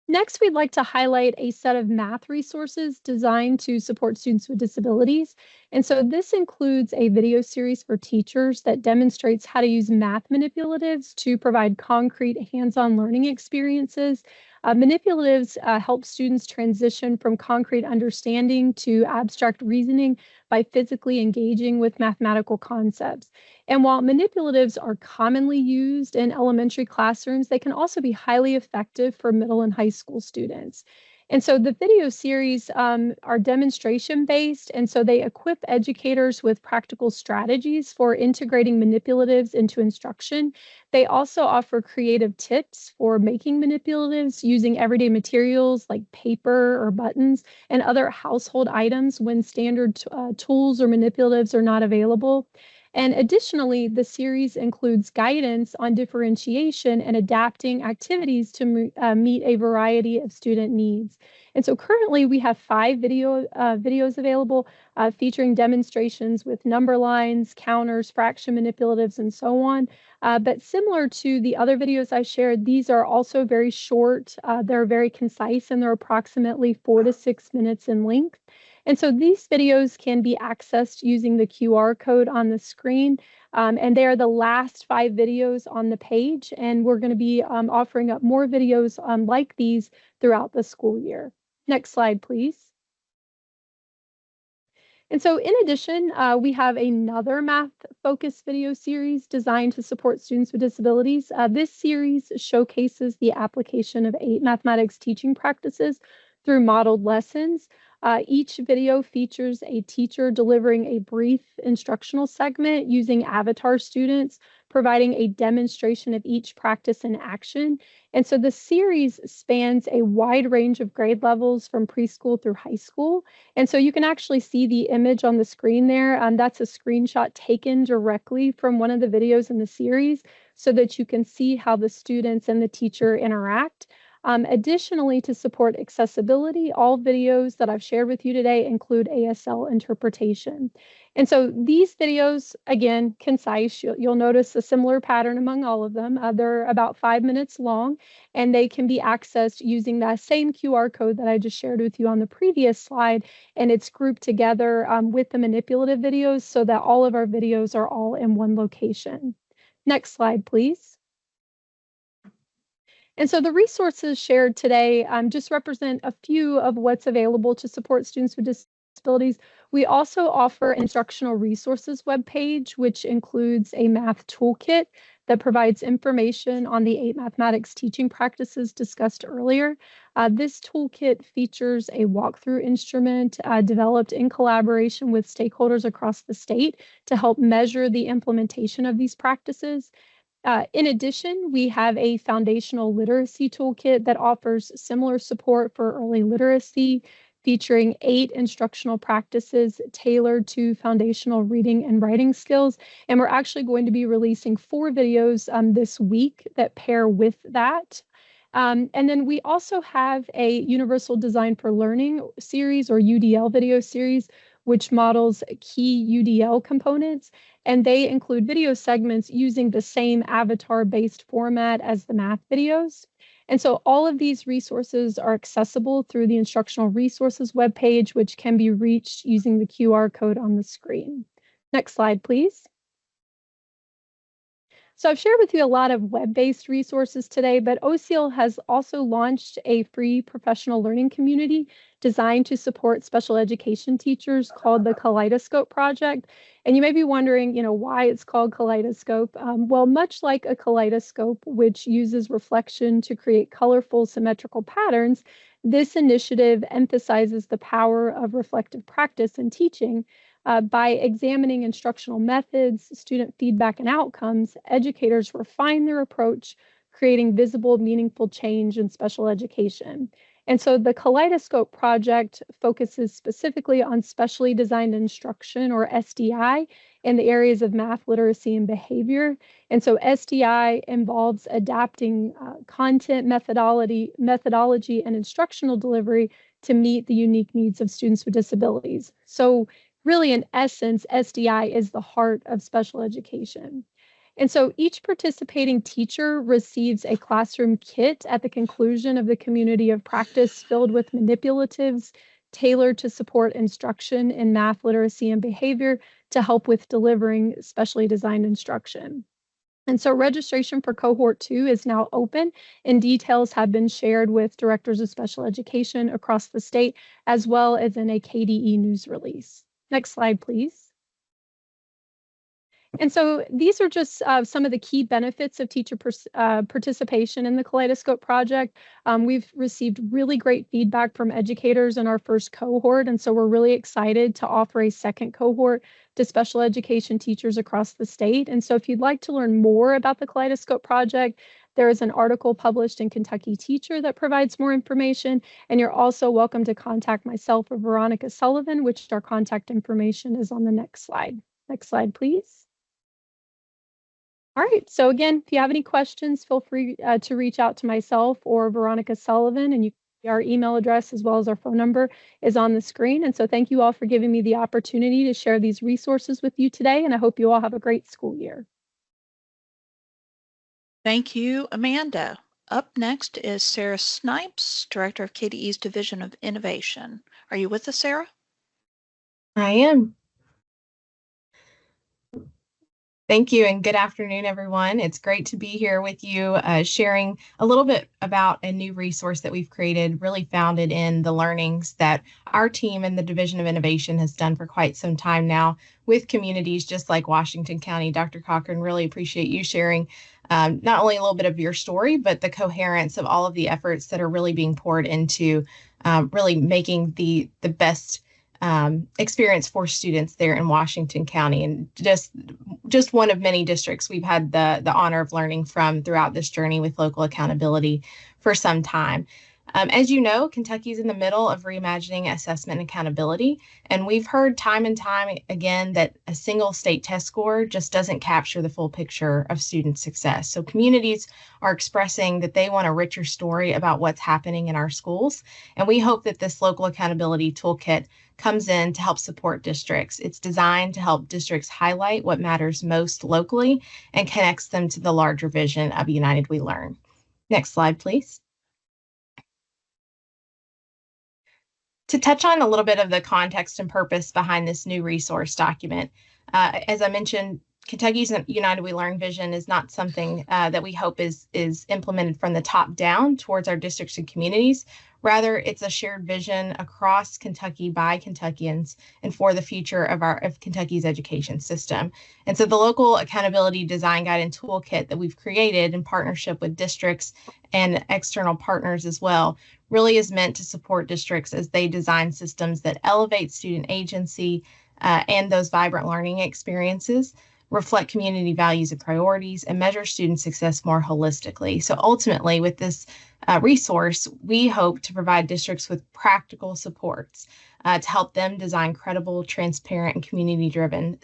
Next, we'd like to highlight a set of math resources designed to support students with disabilities. And so this includes a video series for teachers that demonstrates how to use math manipulatives to provide concrete hands-on learning experiences. Manipulatives help students transition from concrete understanding to abstract reasoning by physically engaging with mathematical concepts. And while manipulatives are commonly used in elementary classrooms, they can also be highly effective for middle and high school students. And so the video series are demonstration-based, and so they equip educators with practical strategies for integrating manipulatives into instruction. They also offer creative tips for making manipulatives using everyday materials like paper or buttons and other household items when standard tools or manipulatives are not available. And additionally, the series includes guidance on differentiation and adapting activities to meet a variety of student needs. And so currently we have 5 videos available featuring demonstrations with number lines, counters, fraction manipulatives, and so on. But similar to the other videos I shared, these are also very short. They're very concise, and they're approximately 4 to 6 minutes in length. And so these videos can be accessed using the QR code on the screen. And they are the last 5 videos on the page. And we're going to be offering up more videos like these throughout the school year. Next slide, please. And so in addition, we have another math-focused video series designed to support students with disabilities. This series showcases the application of 8 mathematics teaching practices through modeled lessons. Each video features a teacher delivering a brief instructional segment using avatar students, providing a demonstration of each practice in action. And so the series spans a wide range of grade levels from preschool through high school. And so you can actually see the image on the screen there. That's a screenshot taken directly from one of the videos in the series so that you can see how the students and the teacher interact. Additionally, to support accessibility, all videos that I've shared with you today include ASL interpretation. And so these videos, again, concise, you'll notice a similar pattern among all of them. They're about 5 minutes long, and they can be accessed using that same QR code that I just shared with you on the previous slide, and it's grouped together with the manipulative videos so that all of our videos are all in one location. Next slide, please. And so the resources shared today just represent a few of what's available to support students with disabilities. We also offer an instructional resources webpage, which includes a math toolkit that provides information on the 8 mathematics teaching practices discussed earlier. This toolkit features a walkthrough instrument developed in collaboration with stakeholders across the state to help measure the implementation of these practices. In addition, we have a foundational literacy toolkit that offers similar support for early literacy, featuring 8 instructional practices tailored to foundational reading and writing skills. And we're actually going to be releasing 4 videos this week that pair with that. And then we also have a Universal Design for Learning series or UDL video series, which models key UDL components, and they include video segments using the same avatar-based format as the math videos. And so all of these resources are accessible through the instructional resources webpage, which can be reached using the QR code on the screen. Next slide, please. So I've shared with you a lot of web-based resources today, but OCL has also launched a free professional learning community designed to support special education teachers called the Kaleidoscope Project. And you may be wondering, why it's called Kaleidoscope. Well, much like a kaleidoscope, which uses reflection to create colorful symmetrical patterns, this initiative emphasizes the power of reflective practice in teaching. By examining instructional methods, student feedback, and outcomes, educators refine their approach, creating visible, meaningful change in special education. And so the Kaleidoscope Project focuses specifically on specially designed instruction, or SDI, in the areas of math, literacy, and behavior. And so SDI involves adapting content, methodology, and instructional delivery to meet the unique needs of students with disabilities. So really, in essence, SDI is the heart of special education. And so each participating teacher receives a classroom kit at the conclusion of the community of practice filled with manipulatives tailored to support instruction in math, literacy, and behavior to help with delivering specially designed instruction. And so registration for cohort 2 is now open, and details have been shared with directors of special education across the state, as well as in a KDE news release. Next slide, please. And so these are just some of the key benefits of teacher participation in the Kaleidoscope Project. We've received really great feedback from educators in our first cohort, and so we're really excited to offer a second cohort to special education teachers across the state. And so if you'd like to learn more about the Kaleidoscope Project, there is an article published in Kentucky Teacher that provides more information, and you're also welcome to contact myself or Veronica Sullivan, which our contact information is on the next slide. Next slide, please. All right, so again, if you have any questions, feel free to reach out to myself or Veronica Sullivan, and our email address as well as our phone number is on the screen. And so thank you all for giving me the opportunity to share these resources with you today, and I hope you all have a great school year. Thank you, Amanda. Up next is Sarah Snipes, Director of KDE's Division of Innovation. Are you with us, Sarah? I am. Thank you, and good afternoon, everyone. It's great to be here with you, sharing a little bit about a new resource that we've created, really founded in the learnings that our team in the Division of Innovation has done for quite some time now with communities just like Washington County. Dr. Cochran, really appreciate you sharing not only a little bit of your story, but the coherence of all of the efforts that are really being poured into really making the best experience for students there in Washington County, and just one of many districts we've had the honor of learning from throughout this journey with local accountability for some time. As you know, Kentucky is in the middle of reimagining assessment and accountability, and we've heard time and time again that a single state test score just doesn't capture the full picture of student success. So communities are expressing that they want a richer story about what's happening in our schools, and we hope that this local accountability toolkit comes in to help support districts. It's designed to help districts highlight what matters most locally and connects them to the larger vision of United We Learn. Next slide, please. To touch on a little bit of the context and purpose behind this new resource document, as I mentioned, Kentucky's United We Learn vision is not something that we hope is implemented from the top down towards our districts and communities. Rather, it's a shared vision across Kentucky by Kentuckians and for the future of Kentucky's education system. And so the local accountability design guide and toolkit that we've created in partnership with districts and external partners as well really is meant to support districts as they design systems that elevate student agency and those vibrant learning experiences, reflect community values and priorities, and measure student success more holistically. So ultimately, with this resource, we hope to provide districts with practical supports to help them design credible, transparent, and community-driven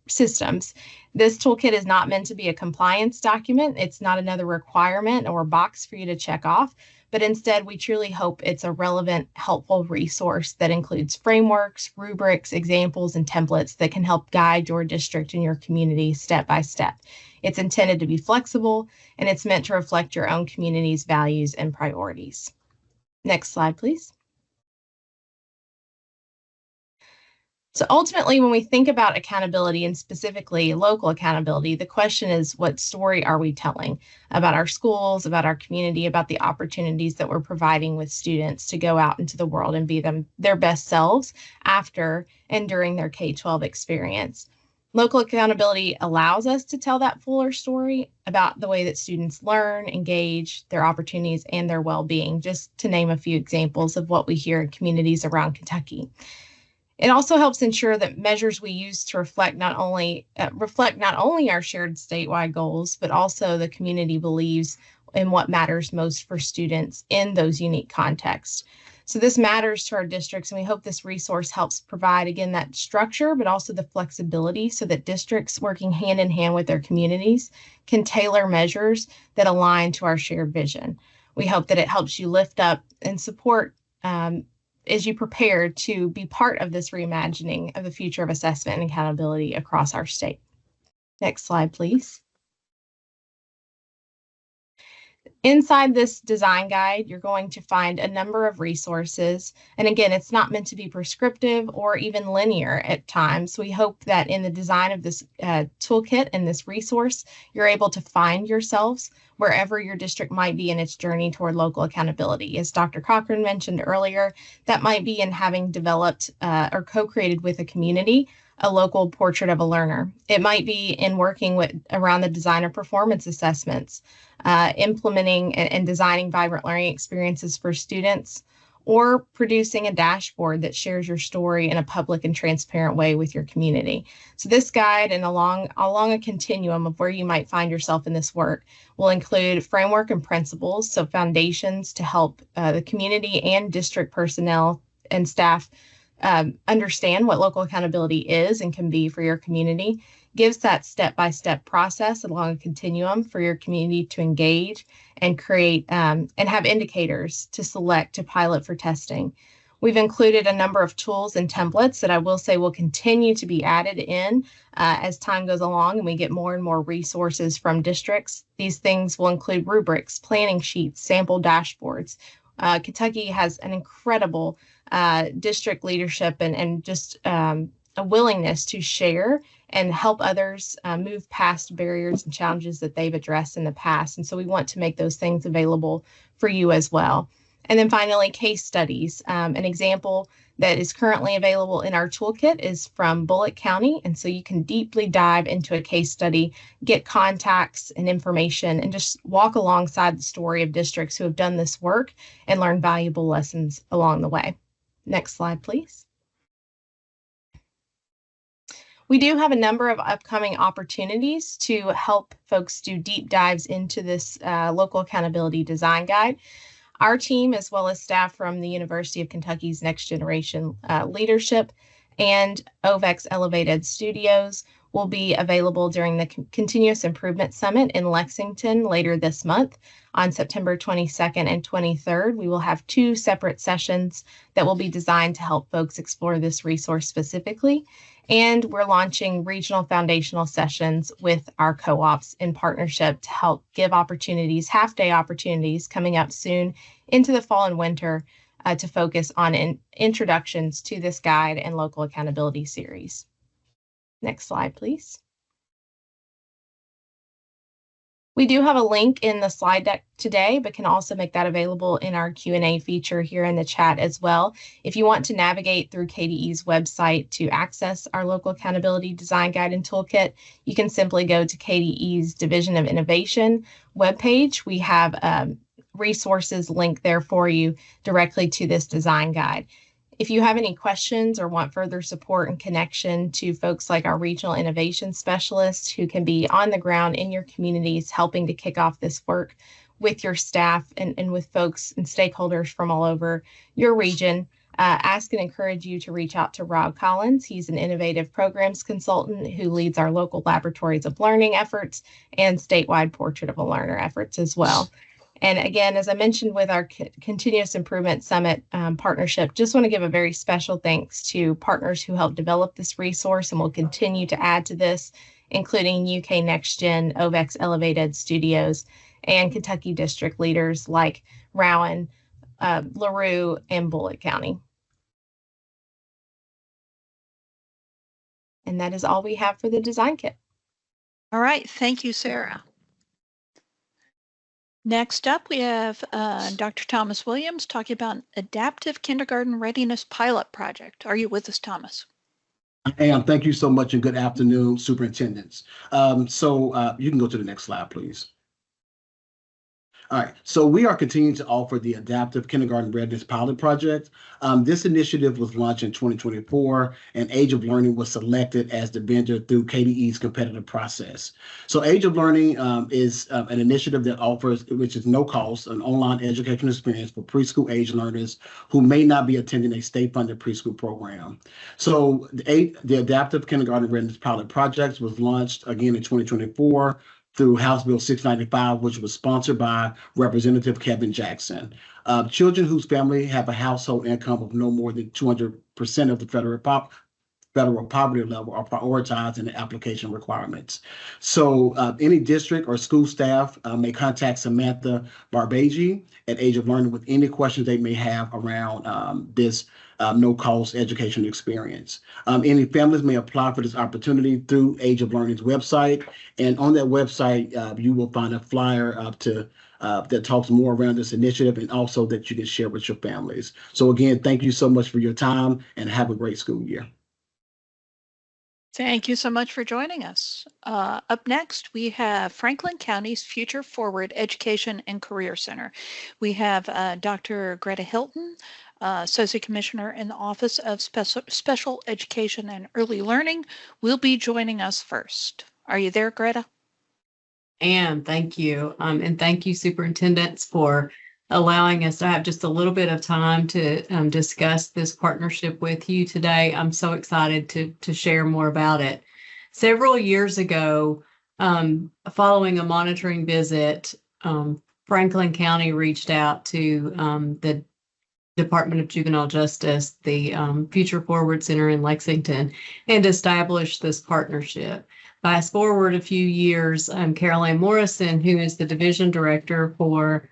systems. This toolkit is not meant to be a compliance document. It's not another requirement or box for you to check off, but instead we truly hope it's a relevant, helpful resource that includes frameworks, rubrics, examples, and templates that can help guide your district and your community step by step. It's intended to be flexible, and it's meant to reflect your own community's values and priorities. Next slide, please. So ultimately, when we think about accountability and specifically local accountability, the question is, what story are we telling about our schools, about our community, about the opportunities that we're providing with students to go out into the world and be their best selves after and during their K-12 experience? Local accountability allows us to tell that fuller story about the way that students learn, engage, their opportunities, and their well-being, just to name a few examples of what we hear in communities around Kentucky. It also helps ensure that measures we use to reflect not only our shared statewide goals, but also the community believes in what matters most for students in those unique contexts. So this matters to our districts, and we hope this resource helps provide, again, that structure, but also the flexibility so that districts working hand in hand with their communities can tailor measures that align to our shared vision. We hope that it helps you lift up and support as you prepare to be part of this reimagining of the future of assessment and accountability across our state. Next slide, please. Inside this design guide, you're going to find a number of resources. And again, it's not meant to be prescriptive or even linear at times. We hope that in the design of this toolkit and this resource, you're able to find yourselves wherever your district might be in its journey toward local accountability. As Dr. Cochran mentioned earlier, that might be in having developed or co-created with a community a local portrait of a learner. It might be in working around the design of performance assessments, implementing and designing vibrant learning experiences for students, or producing a dashboard that shares your story in a public and transparent way with your community. So this guide and along a continuum of where you might find yourself in this work will include framework and principles, so foundations to help the community and district personnel and staff understand what local accountability is and can be for your community, gives that step-by-step process along a continuum for your community to engage and create and have indicators to select to pilot for testing. We've included a number of tools and templates that I will say will continue to be added in as time goes along and we get more and more resources from districts. These things will include rubrics, planning sheets, sample dashboards. Kentucky has an incredible district leadership and just a willingness to share and help others move past barriers and challenges that they've addressed in the past. And so we want to make those things available for you as well. And then finally, case studies. An example that is currently available in our toolkit is from Bullitt County. And so you can deeply dive into a case study, get contacts and information, and just walk alongside the story of districts who have done this work and learn valuable lessons along the way. Next slide, please. We do have a number of upcoming opportunities to help folks do deep dives into this local accountability design guide. Our team, as well as staff from the University of Kentucky's Next Generation Leadership and OVEX Elevated Studios, will be available during the Continuous Improvement Summit in Lexington later this month. On September 22nd and 23rd, we will have 2 separate sessions that will be designed to help folks explore this resource specifically. And we're launching regional foundational sessions with our co-ops in partnership to help give opportunities, half-day opportunities coming up soon into the fall and winter to focus on introductions to this guide and local accountability series. Next slide, please. We do have a link in the slide deck today, but can also make that available in our Q&A feature here in the chat as well. If you want to navigate through KDE's website to access our local accountability design guide and toolkit, you can simply go to KDE's Division of Innovation webpage. We have resources linked there for you directly to this design guide. If you have any questions or want further support and connection to folks like our regional innovation specialists who can be on the ground in your communities helping to kick off this work with your staff and with folks and stakeholders from all over your region, ask and encourage you to reach out to Rob Collins. He's an innovative programs consultant who leads our local laboratories of learning efforts and statewide portrait of a learner efforts as well. And again, as I mentioned with our Continuous Improvement Summit partnership, just want to give a very special thanks to partners who helped develop this resource and will continue to add to this, including UK Next Gen, OVEX Elevated Studios, and Kentucky district leaders like Rowan, LaRue, and Bullitt County. And that is all we have for the design kit. All right, thank you, Sarah. Next up, we have Dr. Thomas Williams talking about an adaptive kindergarten readiness pilot project. Are you with us, Thomas? I am. Thank you so much, and good afternoon, superintendents. So you can go to the next slide, please. All right, so we are continuing to offer the Adaptive Kindergarten Readiness Pilot Project. This initiative was launched in 2024, and Age of Learning was selected as the vendor through KDE's competitive process. So Age of Learning is an initiative that offers, which is no cost, an online educational experience for preschool age learners who may not be attending a state-funded preschool program. So the Adaptive Kindergarten Readiness Pilot Project was launched again in 2024. Through House Bill 695, which was sponsored by Representative Kevin Jackson. Children whose family have a household income of no more than 200% of the federal poverty level are prioritized in the application requirements. So any district or school staff may contact Samantha Barbagy at Age of Learning with any questions they may have around this no-cost education experience. Any families may apply for this opportunity through Age of Learning's website. And on that website, you will find a flyer that talks more around this initiative and also that you can share with your families. So again, thank you so much for your time and have a great school year. Thank you so much for joining us. Up next, we have Franklin County's Future Forward Education and Career Center. We have Dr. Greta Hilton, Associate Commissioner in the Office of Special Education and Early Learning, will be joining us first. Are you there, Greta? And thank you. And thank you, superintendents, for allowing us to have just a little bit of time to discuss this partnership with you today. I'm so excited to share more about it. Several years ago, following a monitoring visit, Franklin County reached out to the Department of Juvenile Justice, the Future Forward Center in Lexington, and established this partnership. Fast forward a few years, Carol Ann Morrison, who is the division director for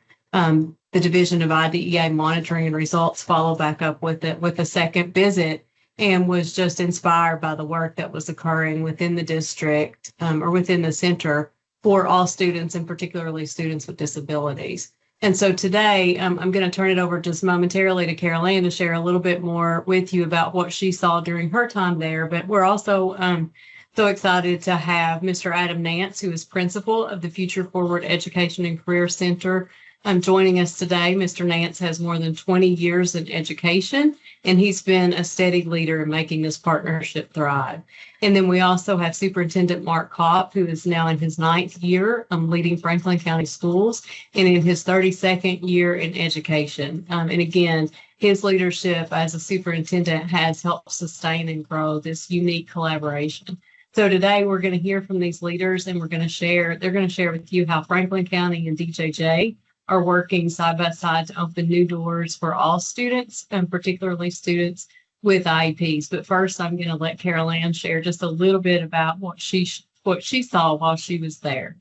the Division of IDEA Monitoring and Results, followed back up with it with a second visit and was just inspired by the work that was occurring within the district or within the center for all students, and particularly students with disabilities. And so today, I'm going to turn it over just momentarily to Carol Ann to share a little bit more with you about what she saw during her time there. But we're also so excited to have Mr. Adam Nance, who is principal of the Future Forward Education and Career Center, joining us today. Mr. Nance has more than 20 years in education, and he's been a steady leader in making this partnership thrive. And then we also have Superintendent Mark Kopp, who is now in his 9th year leading Franklin County Schools and in his 32nd year in education. And again, his leadership as a superintendent has helped sustain and grow this unique collaboration. So today we're going to hear from these leaders, and they're going to share with you how Franklin County and DJJ are working side by side to open new doors for all students, and particularly students with IEPs. But first, I'm going to let Carol Ann share just a little bit about what she saw while she was there.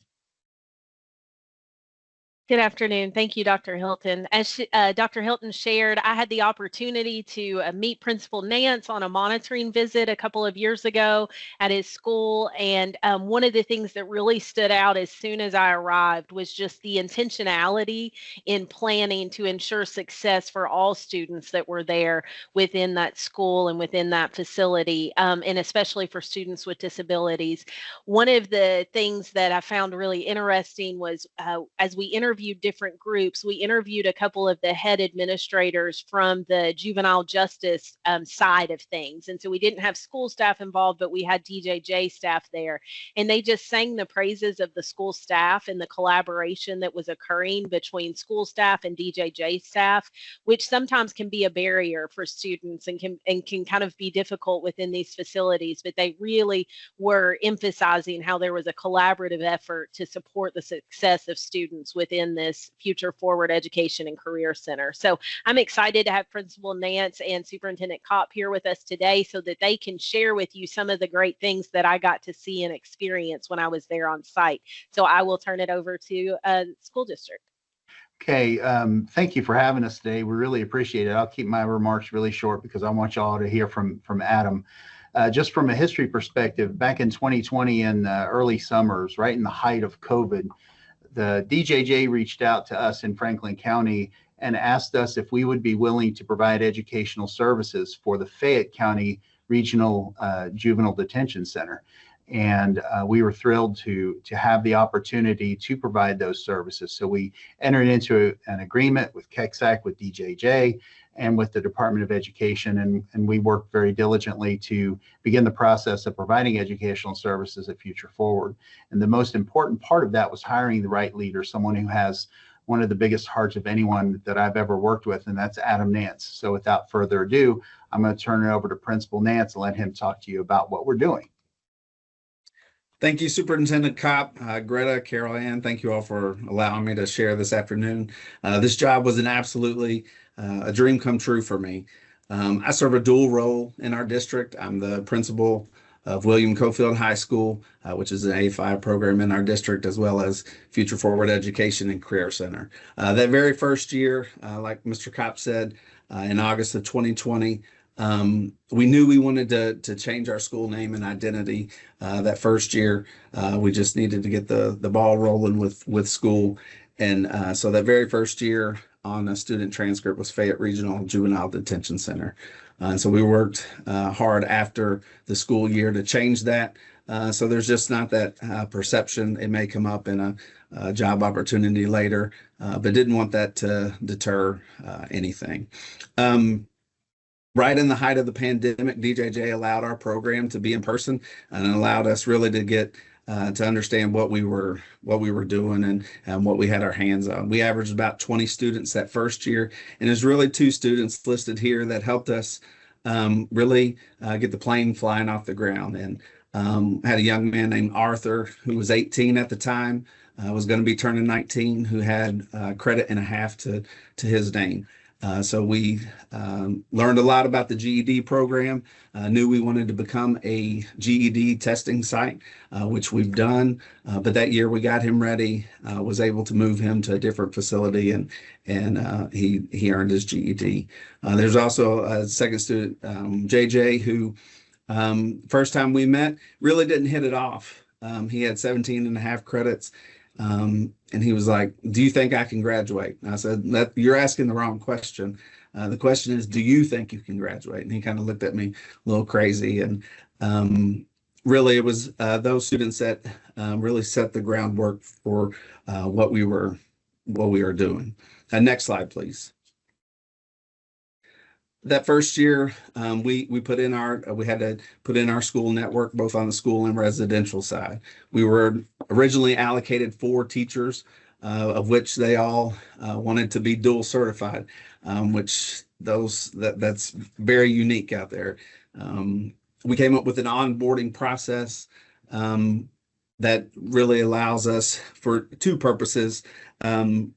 Good afternoon. Thank you, Dr. Hilton. As Dr. Hilton shared, I had the opportunity to meet Principal Nance on a monitoring visit a couple of years ago at his school. And one of the things that really stood out as soon as I arrived was just the intentionality in planning to ensure success for all students that were there within that school and within that facility, and especially for students with disabilities. One of the things that I found really interesting was as we interviewed different groups, we interviewed a couple of the head administrators from the juvenile justice side of things. And so we didn't have school staff involved, but we had DJJ staff there. And they just sang the praises of the school staff and the collaboration that was occurring between school staff and DJJ staff, which sometimes can be a barrier for students and can kind of be difficult within these facilities. But they really were emphasizing how there was a collaborative effort to support the success of students within this Future Forward Education and Career Center. So I'm excited to have Principal Nance and Superintendent Kopp here with us today so that they can share with you some of the great things that I got to see and experience when I was there on site. So I will turn it over to school district. Okay, thank you for having us today. We really appreciate it. I'll keep my remarks really short because I want y'all to hear from Adam. Just from a history perspective, back in 2020 in early summers, right in the height of COVID, the DJJ reached out to us in Franklin County and asked us if we would be willing to provide educational services for the Fayette County Regional Juvenile Detention Center. And we were thrilled to have the opportunity to provide those services. So we entered into an agreement with KEXAC, with DJJ, and with the Department of Education, and we worked very diligently to begin the process of providing educational services at Future Forward. And the most important part of that was hiring the right leader, someone who has one of the biggest hearts of anyone that I've ever worked with, and that's Adam Nance. So without further ado, I'm going to turn it over to Principal Nance and let him talk to you about what we're doing. Thank you, Superintendent Kopp, Greta, Carol Ann. Thank you all for allowing me to share this afternoon. This job was absolutely a dream come true for me. I serve a dual role in our district. I'm the principal of William Cofield High School, which is an A5 program in our district, as well as Future Forward Education and Career Center. That very first year, like Mr. Kopp said, in August of 2020, we knew we wanted to change our school name and identity. That first year, we just needed to get the ball rolling with school. And so that very first year on a student transcript was Fayette Regional Juvenile Detention Center. And so we worked hard after the school year to change that. So there's just not that perception. It may come up in a job opportunity later, but didn't want that to deter anything. Right in the height of the pandemic, DJJ allowed our program to be in person and allowed us really to get to understand what we were doing and what we had our hands on. We averaged about 20 students that first year, and there's really 2 students listed here that helped us really get the plane flying off the ground. And had a young man named Arthur who was 18 at the time, was going to be turning 19, who had credit and a half to his name. So we learned a lot about the GED program, knew we wanted to become a GED testing site, which we've done. But that year we got him ready, was able to move him to a different facility, and he earned his GED. There's also a second student, JJ, who first time we met really didn't hit it off. He had 17 and a half credits. And he was like, "Do you think I can graduate?" And I said, "You're asking the wrong question. The question is, do you think you can graduate?" And he kind of looked at me a little crazy. And really, it was those students that really set the groundwork for what we were doing. Next slide, please. That first year, we put in we had to put in our school network, both on the school and residential side. We were originally allocated 4 teachers, of which they all wanted to be dual certified, which that's very unique out there. We came up with an onboarding process that really allows us for 2 purposes, to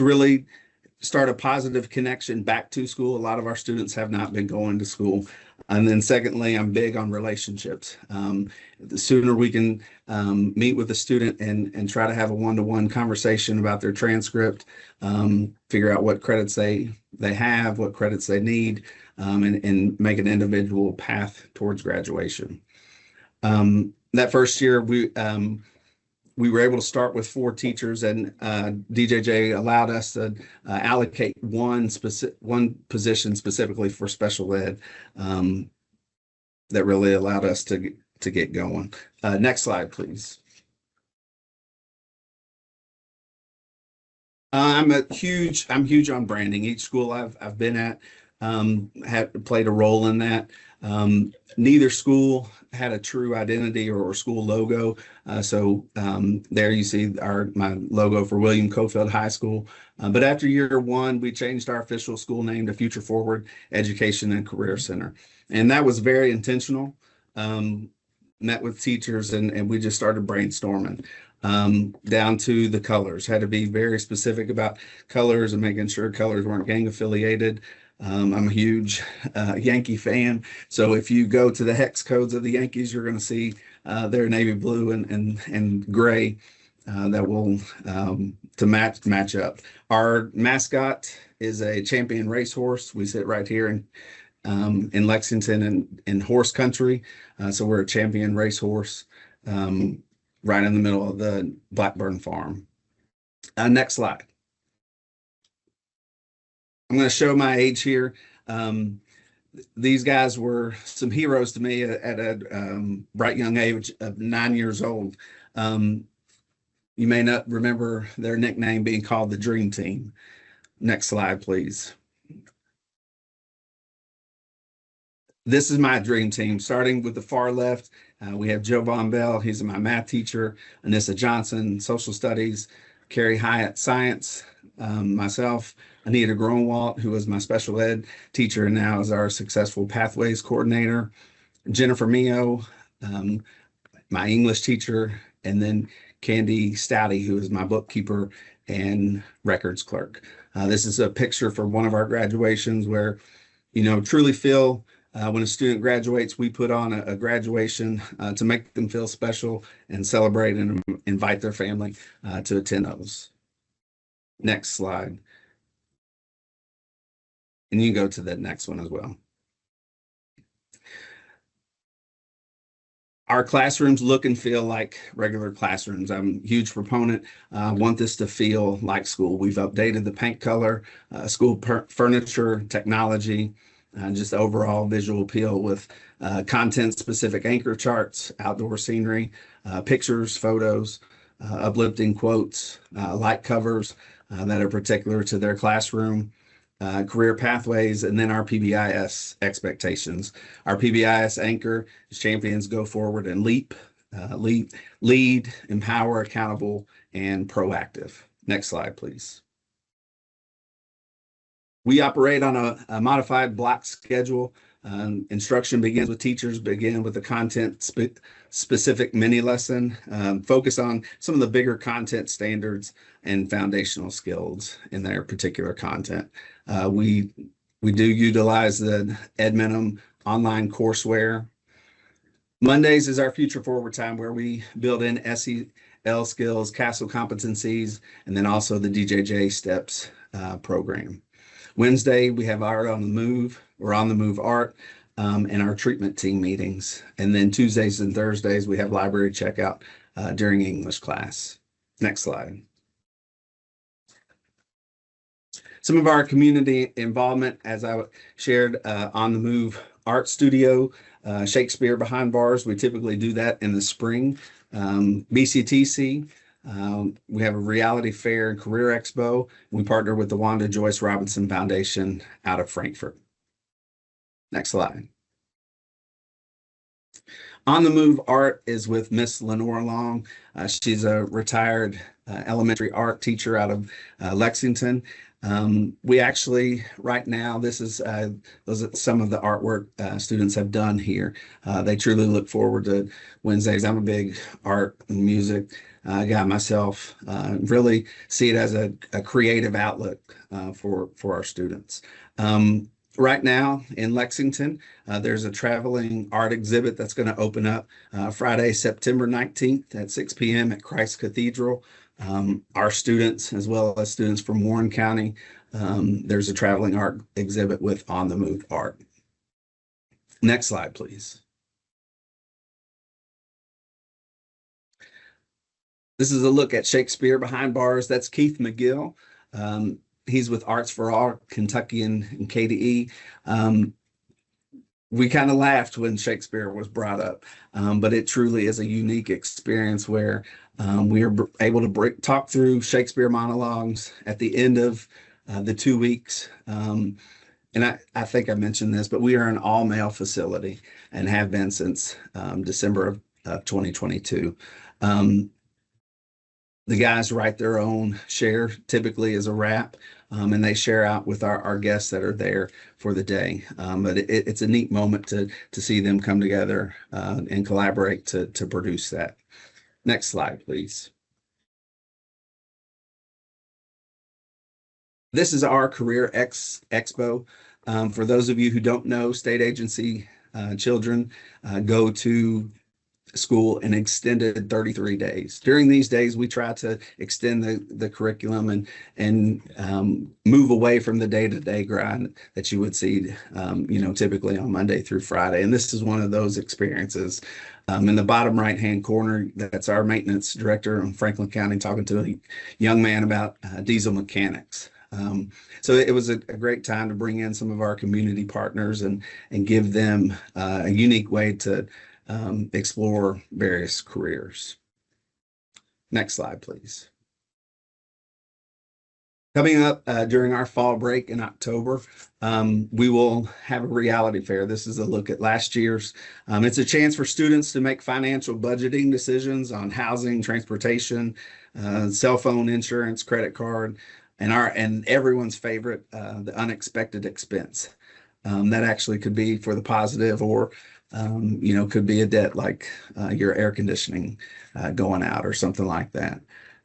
really start a positive connection back to school. A lot of our students have not been going to school. And then secondly, I'm big on relationships. The sooner we can meet with the student and try to have a one-to-one conversation about their transcript, figure out what credits they have, what credits they need, and make an individual path towards graduation. That first year, we were able to start with 4 teachers, and DJJ allowed us to allocate one position specifically for special ed, that really allowed us to get going. Next slide, please. I'm huge on branding. Each school I've been at had played a role in that. Neither school had a true identity or school logo. So there you see my logo for William Cofield High School. But after year 1, we changed our official school name to Future Forward Education and Career Center. And that was very intentional. Met with teachers and we just started brainstorming. Down to the colors. Had to be very specific about colors and making sure colors weren't gang affiliated. I'm a huge Yankee fan, so if you go to the hex codes of the Yankees, you're going to see their navy blue and gray that will to match up. Our mascot is a champion racehorse. We sit right here in Lexington in horse country, so we're a champion racehorse right in the middle of the Blackburn Farm. Next slide. I'm going to show my age here. These guys were some heroes to me at a bright young age of 9 years old. You may not remember their nickname being called the Dream Team. Next slide, please. This is my dream team. Starting with the far left, we have Joe Von Bell. He's my math teacher. Anissa Johnson, social studies. Carrie Hyatt, science. Myself, Anita Gronwalt, who was my special ed teacher and now is our successful pathways coordinator. Jennifer Mio, my English teacher, and then Candy Stouty, who is my bookkeeper and records clerk. This is a picture for one of our graduations where, truly feel when a student graduates, we put on a graduation to make them feel special and celebrate and invite their family to attend those. Next slide. And you can go to the next one as well. Our classrooms look and feel like regular classrooms. I'm a huge proponent. I want this to feel like school. We've updated the paint color, school furniture, technology, just the overall visual appeal with content-specific anchor charts, outdoor scenery, pictures, photos, uplifting quotes, light covers that are particular to their classroom, career pathways, and then our PBIS expectations. Our PBIS anchor is champions go forward and leap, lead, empower, accountable, and proactive. Next slide, please. We operate on a modified block schedule. Instruction begins with teachers, begin with the content specific mini lesson, focus on some of the bigger content standards and foundational skills in their particular content. We do utilize the Edmentum online courseware. Mondays is our future forward time where we build in SEL skills, CASEL competencies, and then also the DJJ steps program. Wednesday, we have art on the move, or on the move art, and our treatment team meetings. And then Tuesdays and Thursdays, we have library checkout during English class. Next slide. Some of our community involvement, as I shared, on the Move Art Studio, Shakespeare Behind Bars. We typically do that in the spring. BCTC, we have a reality fair and career expo. We partner with the Wanda Joyce Robinson Foundation out of Frankfurt. Next slide. On the Move Art is with Miss Lenore Long. She's a retired elementary art teacher out of Lexington. We actually, right now, this is those are some of the artwork students have done here. They truly look forward to Wednesdays. I'm a big art and music guy myself. Really see it as a creative outlet for our students. Right now in Lexington, there's a traveling art exhibit that's going to open up Friday, September 19th at 6 p.m. at Christ Cathedral. Our students, as well as students from Warren County, there's a traveling art exhibit with On the Move art. Next slide, please. This is a look at Shakespeare Behind Bars. That's Keith McGill. He's with Arts for All, Kentucky and KDE. We kind of laughed when Shakespeare was brought up, but it truly is a unique experience where we are able to talk through Shakespeare monologues at the end of the 2 weeks. And I think I mentioned this, but we are an all-male facility and have been since December of 2022. The guys write their own share, typically as a rap, and they share out with our guests that are there for the day. But it's a neat moment to see them come together and collaborate to produce that. Next slide, please. This is our Career Expo. For those of you who don't know, state agency children go to school an extended 33 days. During these days, we try to extend the curriculum and move away from the day-to-day grind that you would see, typically on Monday through Friday. And this is one of those experiences. In the bottom right-hand corner, that's our maintenance director in Franklin County talking to a young man about diesel mechanics. So it was a great time to bring in some of our community partners and give them a unique way to explore various careers. Next slide, please. Coming up during our fall break in October, we will have a reality fair. This is a look at last year's. It's a chance for students to make financial budgeting decisions on housing, transportation, cell phone insurance, credit card, and everyone's favorite, the unexpected expense. That actually could be for the positive or could be a debt like your air conditioning going out or something like that.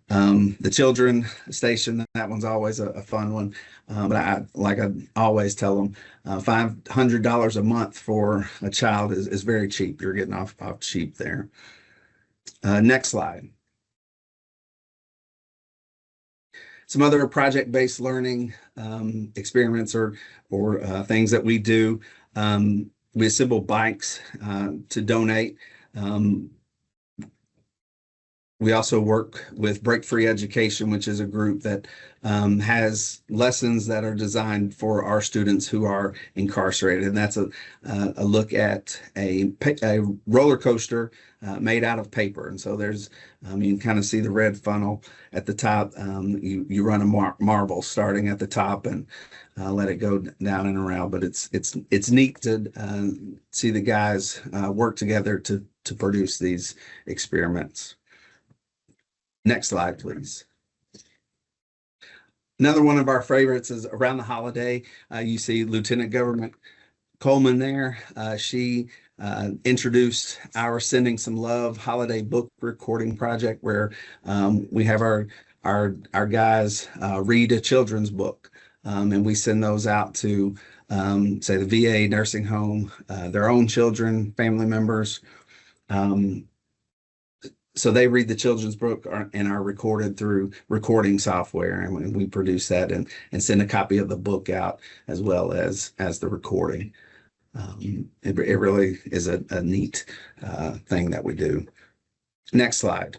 The children station, that one's always a fun one. But I always tell them, $500 a month for a child is very cheap. You're getting off cheap there. Next slide. Some other project-based learning experiments or things that we do. We assemble bikes to donate. We also work with Break Free Education, which is a group that has lessons that are designed for our students who are incarcerated. And that's a look at a roller coaster made out of paper. And so there's, you can kind of see the red funnel at the top. You run a marble starting at the top and let it go down and around. But it's neat to see the guys work together to produce these experiments. Next slide, please. Another one of our favorites is around the holiday. You see Lieutenant Government Coleman there. She introduced our Sending Some Love holiday book recording project where we have our guys read a children's book. And we send those out to, say, the VA nursing home, their own children, family members. So they read the children's book and are recorded through recording software, and we produce that and send a copy of the book out as well as the recording. It really is a neat thing that we do. Next slide.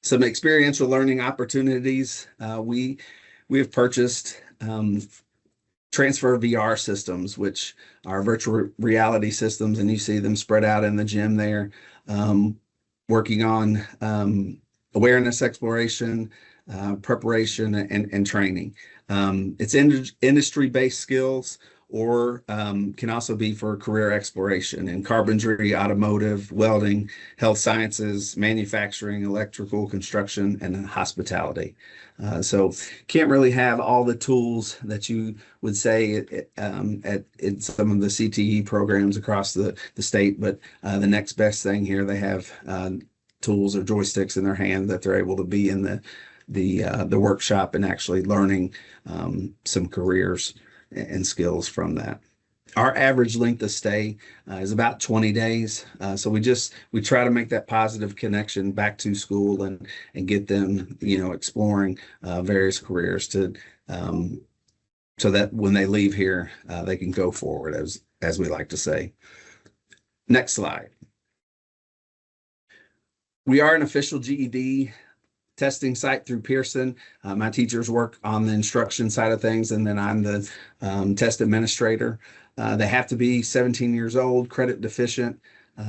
Some experiential learning opportunities. We have purchased transfer VR systems, which are virtual reality systems, and you see them spread out in the gym there, working on awareness exploration, preparation, and training. It's industry-based skills, or can also be for career exploration in carpentry, automotive, welding, health sciences, manufacturing, electrical, construction, and hospitality. So can't really have all the tools that you would say in some of the CTE programs across the state, but the next best thing here, they have tools or joysticks in their hand that they're able to be in the workshop and actually learning some careers and skills from that. Our average length of stay is about 20 days. So we try to make that positive connection back to school and get them, exploring various careers to so that when they leave here, they can go forward, as we like to say. Next slide. We are an official GED testing site through Pearson. My teachers work on the instruction side of things, and then I'm the test administrator. They have to be 17 years old, credit deficient.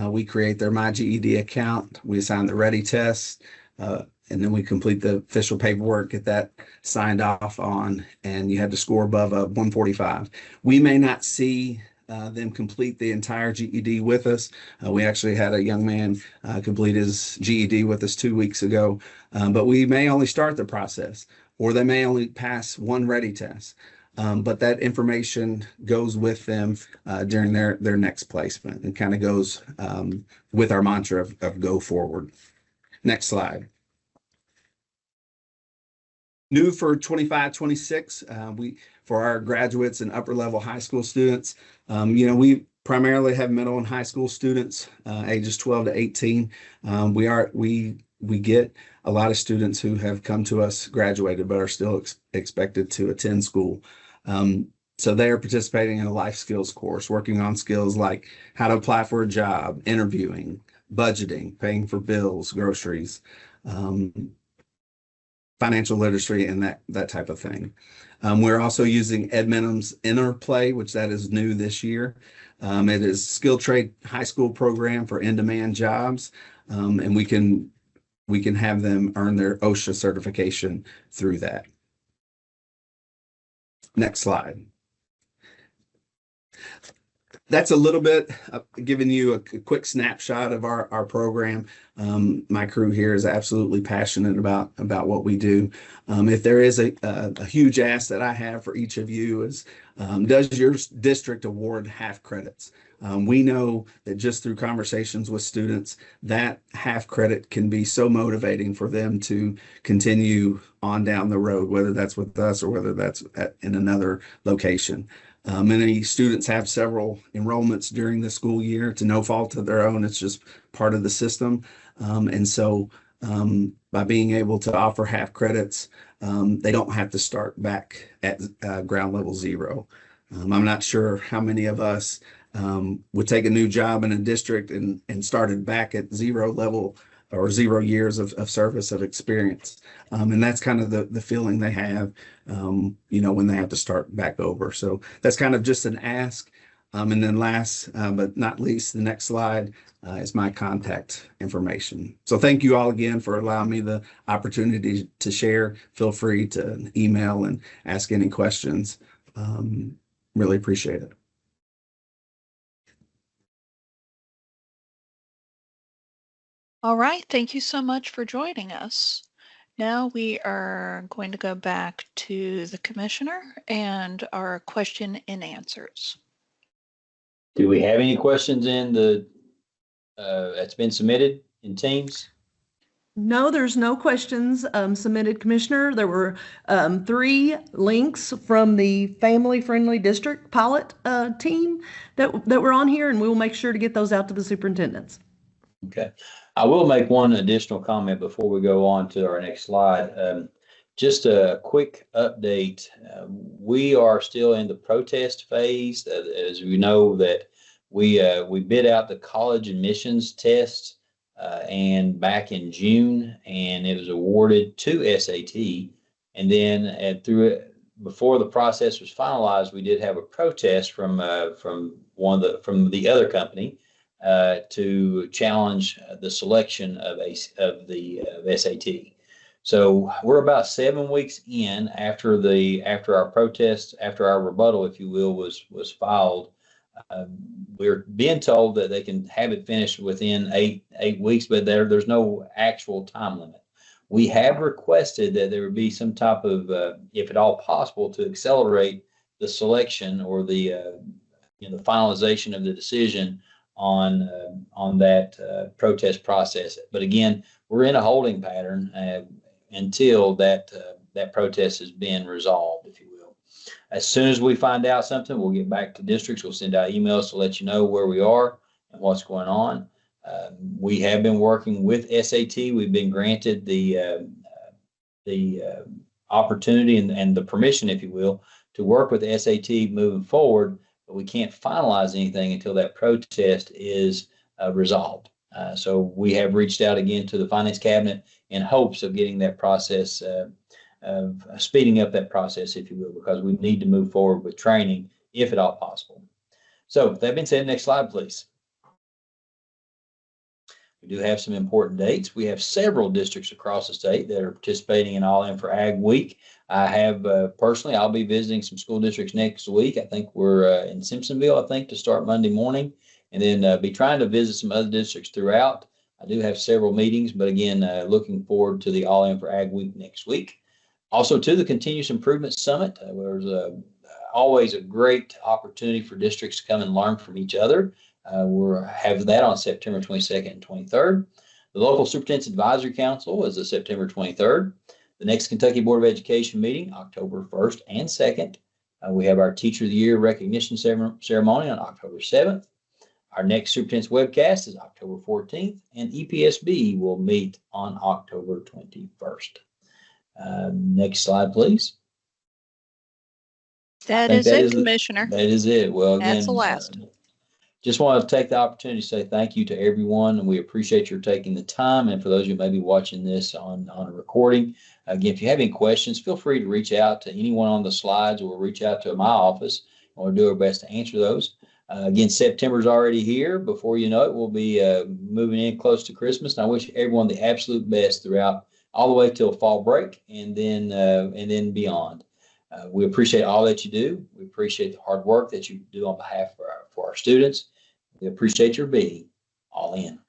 We create their My GED account. We assign the ready test, and then we complete the official paperwork, get that signed off on, and you have to score above a 145. We may not see them complete the entire GED with us. We actually had a young man complete his GED with us 2 weeks ago, but we may only start the process, or they may only pass one ready test. But that information goes with them during their next placement, and kind of goes with our mantra of go forward. Next slide. New for 25-26, for our graduates and upper level high school students, we primarily have middle and high school students, ages 12 to 18. We get a lot of students who have come to us, graduated, but are still expected to attend school. So they are participating in a life skills course, working on skills like how to apply for a job, interviewing, budgeting, paying for bills, groceries, financial literacy, and that type of thing. We're also using Ed Minim's Interplay, which that is new this year. It is skilled trade high school program for in-demand jobs, and we can have them earn their OSHA certification through that. Next slide. That's a little bit giving you a quick snapshot of our program. My crew here is absolutely passionate about what we do. If there is a huge ask that I have for each of you is, does your district award half credits? We know that just through conversations with students, that half credit can be so motivating for them to continue on down the road, whether that's with us or whether that's in another location. Many students have several enrollments during the school year to no fault of their own. It's just part of the system. And so by being able to offer half credits, they don't have to start back at ground level zero. I'm not sure how many of us would take a new job in a district and started back at zero level or 0 years of service of experience. And that's kind of the feeling they have, when they have to start back over. So that's kind of just an ask. And then last but not least, the next slide is my contact information. So thank you all again for allowing me the opportunity to share. Feel free to email and ask any questions. Really appreciate it. All right, thank you so much for joining us. Now we are going to go back to the commissioner and our question and answers. Do we have any questions in that's been submitted in Teams? No, there's no questions submitted, Commissioner. There were 3 links from the Family Friendly District pilot team that were on here, and we will make sure to get those out to the superintendents. Okay. I will make one additional comment before we go on to our next slide. Just a quick update. We are still in the protest phase. As we know that we bid out the college admissions test and back in June, and it was awarded to SAT. And then through it, before the process was finalized, we did have a protest from the other company to challenge the selection of SAT. So we're about 7 weeks in after our protest, after our rebuttal, if you will, was filed. We're being told that they can have it finished within eight weeks, but there's no actual time limit. We have requested that there would be some type of, if at all possible, to accelerate the selection or the finalization of the decision on that protest process. But again, we're in a holding pattern until that protest has been resolved, if you will. As soon as we find out something, we'll get back to districts. We'll send out emails to let you know where we are and what's going on. We have been working with SAT. We've been granted the opportunity and the permission, if you will, to work with SAT moving forward, but we can't finalize anything until that protest is resolved. So we have reached out again to the Finance Cabinet in hopes of getting that process, of speeding up that process, if you will, because we need to move forward with training if at all possible. So with that being said, next slide, please. We do have some important dates. We have several districts across the state that are participating in All In for Ag Week. I have personally, I'll be visiting some school districts next week. I think we're in Simpsonville, I think, to start Monday morning, and then be trying to visit some other districts throughout. I do have several meetings, but again, looking forward to the All In for Ag Week next week. Also to the Continuous Improvement Summit, there's always a great opportunity for districts to come and learn from each other. We'll have that on September 22nd and 23rd. The Local Superintendents Advisory Council is September 23rd. The next Kentucky Board of Education meeting, October 1st and 2nd. We have our Teacher of the Year recognition ceremony on October 7th. Our next Superintendent's Webcast is October 14th, and EPSB will meet on October 21st. Next slide, please. That is it, Commissioner. That is it. Well, again, that's the last. Just want to take the opportunity to say thank you to everyone, and we appreciate your taking the time. And for those who may be watching this on a recording, again, if you have any questions, feel free to reach out to anyone on the slides or reach out to my office, and we'll do our best to answer those. Again, September's already here. Before you know it, we'll be moving in close to Christmas. And I wish everyone the absolute best throughout, all the way till fall break, and then beyond. We appreciate all that you do. We appreciate the hard work that you do on behalf of our students. We appreciate your being all in.